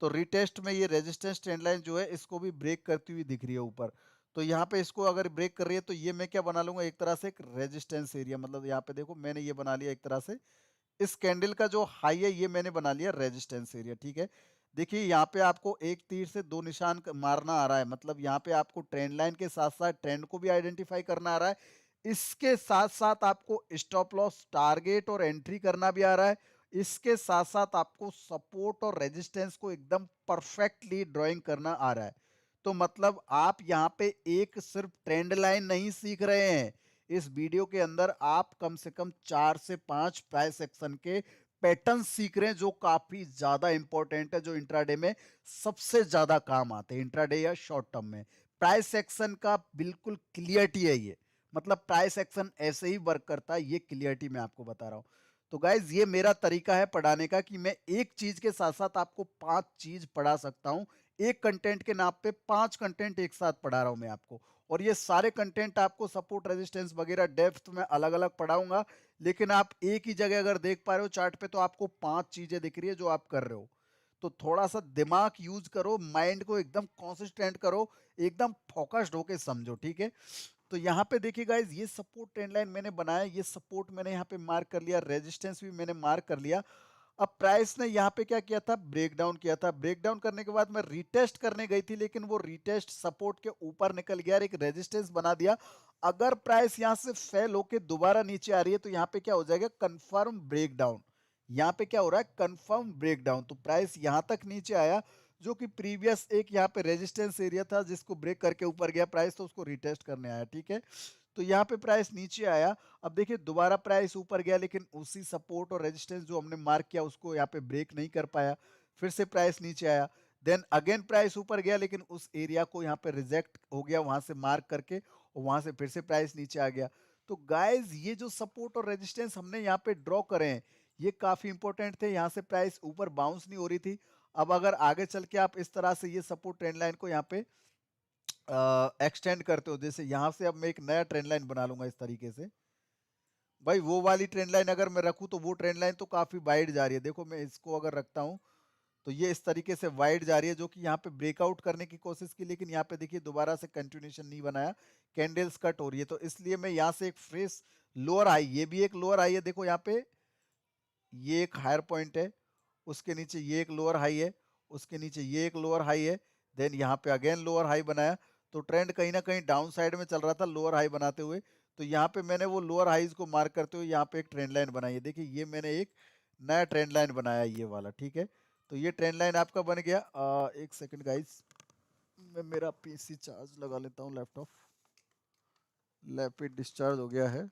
तो रिटेस्ट में ये रेजिस्टेंस ट्रेंड लाइन जो है इसको भी ब्रेक करती हुई दिख रही है ऊपर। तो यहाँ पे इसको अगर ब्रेक कर रही है तो ये मैं क्या बना लूंगा, एक तरह से एक रेजिस्टेंस एरिया, मतलब यहाँ पे देखो मैंने ये बना लिया एक तरह से, इस कैंडल का जो हाई है ये मैंने बना लिया रेजिस्टेंस एरिया। ठीक है, देखिए यहाँ पे आपको एक तीर से दो निशान मारना आ रहा है, मतलब यहाँ पे आपको ट्रेंड लाइन के साथ साथ ट्रेंड को भी आइडेंटिफाई करना आ रहा है, इसके साथ साथ आपको स्टॉप लॉस टारगेट और एंट्री करना भी आ रहा है, इसके साथ साथ आपको सपोर्ट और रेजिस्टेंस को एकदम परफेक्टली ड्राइंग करना आ रहा है। तो मतलब आप यहाँ पे एक सिर्फ ट्रेंड लाइन नहीं सीख रहे हैं, इस वीडियो के अंदर आप कम से कम 4 से 5 प्राइस एक्शन के पैटर्न सीख रहे हैं, जो काफी ज्यादा इंपॉर्टेंट है, जो इंट्राडे में सबसे ज्यादा काम आते हैं, इंट्राडे या शॉर्ट टर्म में। प्राइस एक्शन का बिल्कुल क्लियरिटी है ये, मतलब प्राइस एक्शन ऐसे ही वर्क करता है, ये क्लियरिटी मैं आपको बता रहा हूं। तो गाइज ये मेरा तरीका है पढ़ाने का कि मैं एक चीज के साथ साथ आपको 5 चीज पढ़ा सकता हूं। एक कंटेंट के नाम पे 5 कंटेंट एक साथ पढ़ा रहा हूं मैं आपको, और ये सारे कंटेंट आपको सपोर्ट रेजिस्टेंस वगैरह डेप्थ में अलग अलग पढ़ाऊंगा। लेकिन आप एक ही जगह अगर देख पा रहे हो चार्ट पे, तो आपको 5 चीजें दिख रही है जो आप कर रहे हो। तो थोड़ा सा दिमाग यूज करो, माइंड को एकदम कॉन्सिस्टेंट करो, एकदम फोकस्ड होके समझो, ठीक है। तो यहाँ पे देखिए गाइज, ये सपोर्ट ट्रेंड लाइन मैंने बनाया, ये सपोर्ट मैंने यहाँ पे मार्क कर लिया, रेजिस्टेंस भी मैंने मार्क कर लिया। अब प्राइस ने यहाँ पे क्या किया था, ब्रेक डाउन किया था। ब्रेक डाउन करने के बाद मैं रीटेस्ट करने गई थी, लेकिन वो रीटेस्ट सपोर्ट के ऊपर निकल गया और एक रेजिस्टेंस बना दिया। अगर प्राइस यहाँ से फेल होके दोबारा नीचे आ रही है, तो यहाँ पे क्या हो जाएगा, कंफर्म ब्रेक डाउन। यहाँ पे क्या हो रहा है, कंफर्म ब्रेक डाउन। तो प्राइस यहाँ तक नीचे आया, जो कि प्रीवियस एक यहाँ पे रेजिस्टेंस एरिया था, जिसको ब्रेक करके ऊपर गया प्राइस, तो उसको रिटेस्ट करने आया, ठीक है। तो यहाँ पे प्राइस नीचे आया। अब देखिए दोबारा प्राइस ऊपर गया, लेकिन उसी सपोर्ट और रेजिस्टेंस जो हमने मार्क किया उसको यहाँ पे ब्रेक नहीं कर पाया, फिर से प्राइस नीचे आया। देन अगेन प्राइस ऊपर गया, लेकिन उस एरिया को यहाँ पे रिजेक्ट हो गया वहां से मार्क करके, और वहां से फिर से प्राइस नीचे आ गया। तो गाइज ये जो सपोर्ट और रेजिस्टेंस हमने यहाँ पे ड्रॉ करे हैं, ये काफी इंपॉर्टेंट थे। यहाँ से प्राइस ऊपर बाउंस नहीं हो रही थी। अब अगर आगे चल के आप इस तरह से ये सपोर्ट ट्रेंड लाइन को यहाँ पे एक्सटेंड करते हो, जैसे यहाँ से अब मैं एक नया ट्रेंड लाइन बना लूंगा इस तरीके से। भाई वो वाली ट्रेंड लाइन अगर मैं रखूं, तो वो ट्रेंड लाइन तो काफी वाइड जा रही है। देखो मैं इसको अगर रखता हूं, तो ये इस तरीके से वाइड जा रही है, जो कि यहाँ पे ब्रेकआउट करने की कोशिश की, लेकिन यहाँ पे देखिए दोबारा से कंटिन्यूशन नहीं बनाया, कैंडल्स कट हो रही है। तो इसलिए मैं यहाँ से एक फ्रेश लोअर हाई, ये भी एक लोअर हाई है, देखो यहाँ पे ये एक हायर पॉइंट है, उसके नीचे ये एक लोअर हाई है, उसके नीचे ये एक लोअर हाई है, देन यहाँ पे अगेन लोअर हाई बनाया। तो ट्रेंड कहीं ना कहीं डाउन साइड में चल रहा था लोअर हाई बनाते हुए। तो यहाँ पे मैंने वो लोअर हाईज को मार्क करते हुए यहाँ पे एक ट्रेंड लाइन बनाई है। देखिए ये मैंने एक नया ट्रेंड लाइन बनाया, ये वाला, ठीक है। तो ये ट्रेंड लाइन आपका बन गया। एक सेकंड गाइस, मैं मेरा पीसी चार्ज लगा लेता हूँ, लैपटॉप लैपटॉप डिस्चार्ज हो गया है।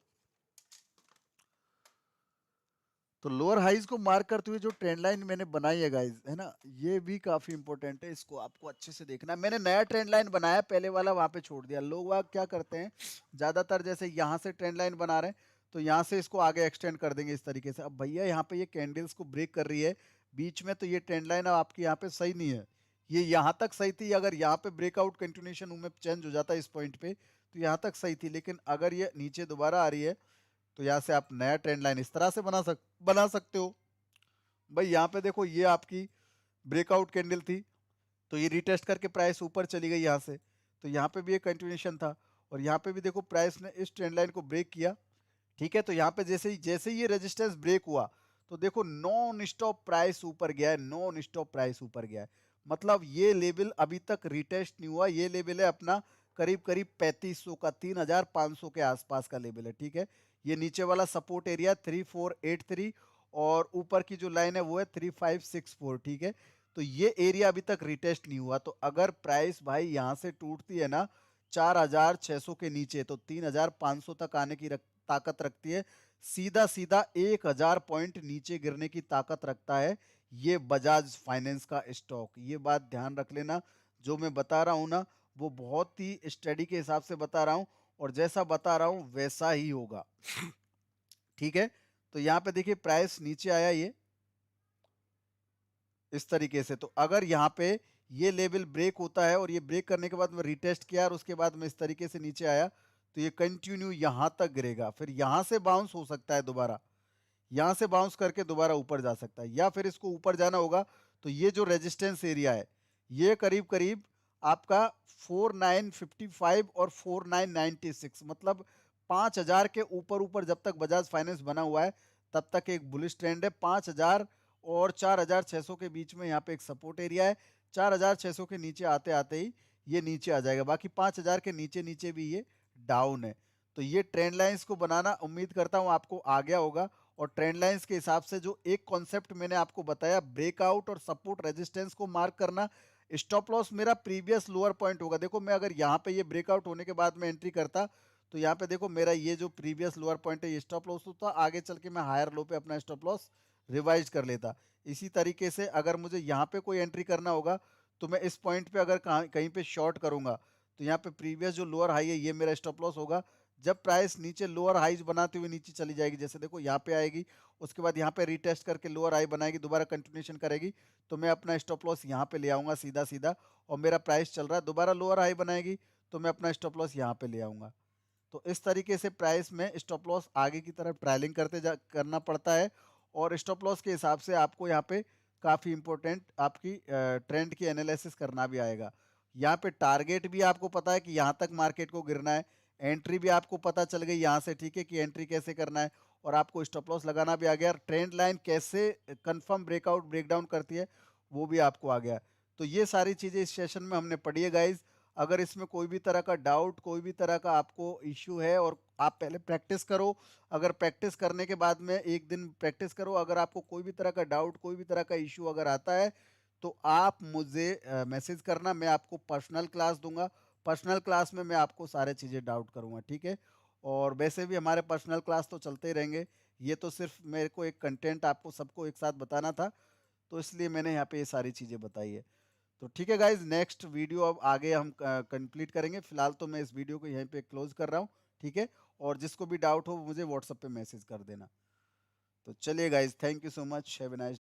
तो लोअर हाइज को मार्क करते हुए जो ट्रेंड लाइन मैंने बनाई है गाइज, है ना, ये भी काफी इंपॉर्टेंट है, इसको आपको अच्छे से देखना है। मैंने नया ट्रेंड लाइन बनाया, पहले वाला वहां पे छोड़ दिया। लोग वहाँ क्या करते हैं, ज्यादातर जैसे यहाँ से ट्रेंड लाइन बना रहे हैं, तो यहाँ से इसको आगे एक्सटेंड कर देंगे इस तरीके से। अब भैया यहाँ पे ये कैंडल्स को ब्रेक कर रही है बीच में, तो ये ट्रेंड लाइन अब आपकी यहाँ पे सही नहीं है। ये यहाँ तक सही थी, अगर यहाँ पे ब्रेकआउट कंटिन्यूशन में चेंज हो जाता है इस पॉइंट पे, तो यहाँ तक सही थी। लेकिन अगर ये नीचे दोबारा आ रही है, तो यहाँ से आप नया ट्रेंड लाइन इस तरह से बना सकते हो। भाई यहाँ पे देखो, ये आपकी ब्रेकआउट कैंडल थी, तो ये रिटेस्ट करके प्राइस ऊपर चली गई यहाँ से, तो यहाँ पे भी एक कंटिन्यूशन था। और यहाँ पे भी देखो प्राइस ने इस ट्रेंड लाइन को ब्रेक किया, ठीक है। तो यहाँ पे जैसे ही ये रेजिस्टेंस ब्रेक हुआ, तो देखो नॉन स्टॉप प्राइस ऊपर गया है, नॉन स्टॉप प्राइस ऊपर गया है। मतलब ये लेवल अभी तक रिटेस्ट नहीं हुआ, ये लेवल है अपना करीब करीब 3500 का, 3500 के आसपास का लेवल है, ठीक है। ये नीचे वाला सपोर्ट एरिया 3483, और ऊपर की जो लाइन है वो है 3564, ठीक है। तो ये एरिया अभी तक रिटेस्ट नहीं हुआ। तो अगर प्राइस भाई यहाँ से टूटती है ना 4600 के नीचे, तो 3500 तक आने की ताकत रखती है, सीधा सीधा 1000 पॉइंट नीचे गिरने की ताकत रखता है ये बजाज फाइनेंस का स्टॉक। ये बात ध्यान रख लेना, जो मैं बता रहा हूं ना, वो बहुत ही स्टडी के हिसाब से बता रहा हूं, और जैसा बता रहा हूं वैसा ही होगा, ठीक है। तो यहाँ पे देखिए प्राइस नीचे आया ये इस तरीके से। तो अगर यहाँ पे ये लेवल ब्रेक होता है, और ये ब्रेक करने के बाद में रिटेस्ट किया, और उसके बाद में इस तरीके से नीचे आया, तो ये कंटिन्यू यहाँ तक गिरेगा, फिर यहाँ से बाउंस हो सकता है दोबारा, यहाँ से बाउंस करके दोबारा ऊपर जा सकता है, या फिर इसको ऊपर जाना होगा। तो ये जो रेजिस्टेंस एरिया है, ये करीब करीब आपका 4955 और 4996, मतलब 5000 के ऊपर ऊपर जब तक बजाज फाइनेंस बना हुआ है, तब तक एक बुलिश ट्रेंड है। 5000 और 4600 के बीच में यहाँ पे एक सपोर्ट एरिया है। 4600 के नीचे आते आते ही ये नीचे आ जाएगा, बाकी 5000 के नीचे नीचे भी ये डाउन है। तो ये ट्रेंड लाइंस को बनाना उम्मीद करता हूं आपको आ गया होगा, और ट्रेंड लाइंस के हिसाब से जो एक कॉन्सेप्ट मैंने आपको बताया, ब्रेकआउट और सपोर्ट रेजिस्टेंस को मार्क करना। स्टॉप लॉस मेरा प्रीवियस लोअर पॉइंट होगा। देखो मैं अगर यहाँ पे ये ब्रेकआउट होने के बाद मैं एंट्री करता तो यहाँ पे देखो मेरा ये जो प्रीवियस लोअर पॉइंट है ये स्टॉप लॉस होता, आगे चल के मैं हायर लो पे अपना स्टॉप लॉस रिवाइज कर लेता। इसी तरीके से अगर मुझे यहाँ पे कोई एंट्री करना होगा तो मैं इस पॉइंट पे अगर कहीं पे शॉर्ट करूंगा तो यहाँ पे प्रीवियस जो लोअर हाई है ये मेरा स्टॉप लॉस होगा। जब प्राइस नीचे लोअर हाईज बनाते हुए नीचे चली जाएगी, जैसे देखो यहाँ पे आएगी, उसके बाद यहाँ पे रीटेस्ट करके लोअर हाई बनाएगी, दोबारा कंटिन्यूशन करेगी, तो मैं अपना स्टॉप लॉस यहाँ पे ले आऊंगा सीधा सीधा। और मेरा प्राइस चल रहा है, दोबारा लोअर हाई बनाएगी तो मैं अपना स्टॉप लॉस यहाँ पे ले आऊंगा। तो इस तरीके से प्राइस में स्टॉप लॉस आगे की तरफ ट्रायलिंग करना पड़ता है। और स्टॉप लॉस के हिसाब से आपको यहाँ पे काफ़ी इंपॉर्टेंट आपकी ट्रेंड की एनालिसिस करना भी आएगा। यहाँ पे टारगेट भी आपको पता है कि यहाँ तक मार्केट को गिरना है, एंट्री भी आपको पता चल गई यहाँ से, ठीक है, कि एंट्री कैसे करना है, और आपको स्टॉप लॉस लगाना भी आ गया। ट्रेंड लाइन कैसे कंफर्म ब्रेकआउट ब्रेकडाउन करती है वो भी आपको आ गया। तो ये सारी चीज़ें इस सेशन में हमने पढ़ी है गाइज। अगर इसमें कोई भी तरह का डाउट, कोई भी तरह का आपको इश्यू है, और आप पहले प्रैक्टिस करो, अगर प्रैक्टिस करने के बाद में एक दिन प्रैक्टिस करो, अगर आपको कोई भी तरह का डाउट, कोई भी तरह का इश्यू अगर आता है तो आप मुझे मैसेज करना, मैं आपको पर्सनल क्लास दूंगा। पर्सनल क्लास में मैं आपको सारे चीज़ें डाउट करूंगा, ठीक है। और वैसे भी हमारे पर्सनल क्लास तो चलते ही रहेंगे, ये तो सिर्फ मेरे को एक कंटेंट आपको सबको एक साथ बताना था, तो इसलिए मैंने यहाँ पे ये सारी चीज़ें बताई है। तो ठीक है गाइज, नेक्स्ट वीडियो अब आगे हम कंप्लीट करेंगे। फिलहाल तो मैं इस वीडियो को यहीं पे क्लोज कर रहा हूँ, ठीक है। और जिसको भी डाउट हो वो मुझे व्हाट्सएप पे मैसेज कर देना। तो चलिए guys, thank you so much, have a nice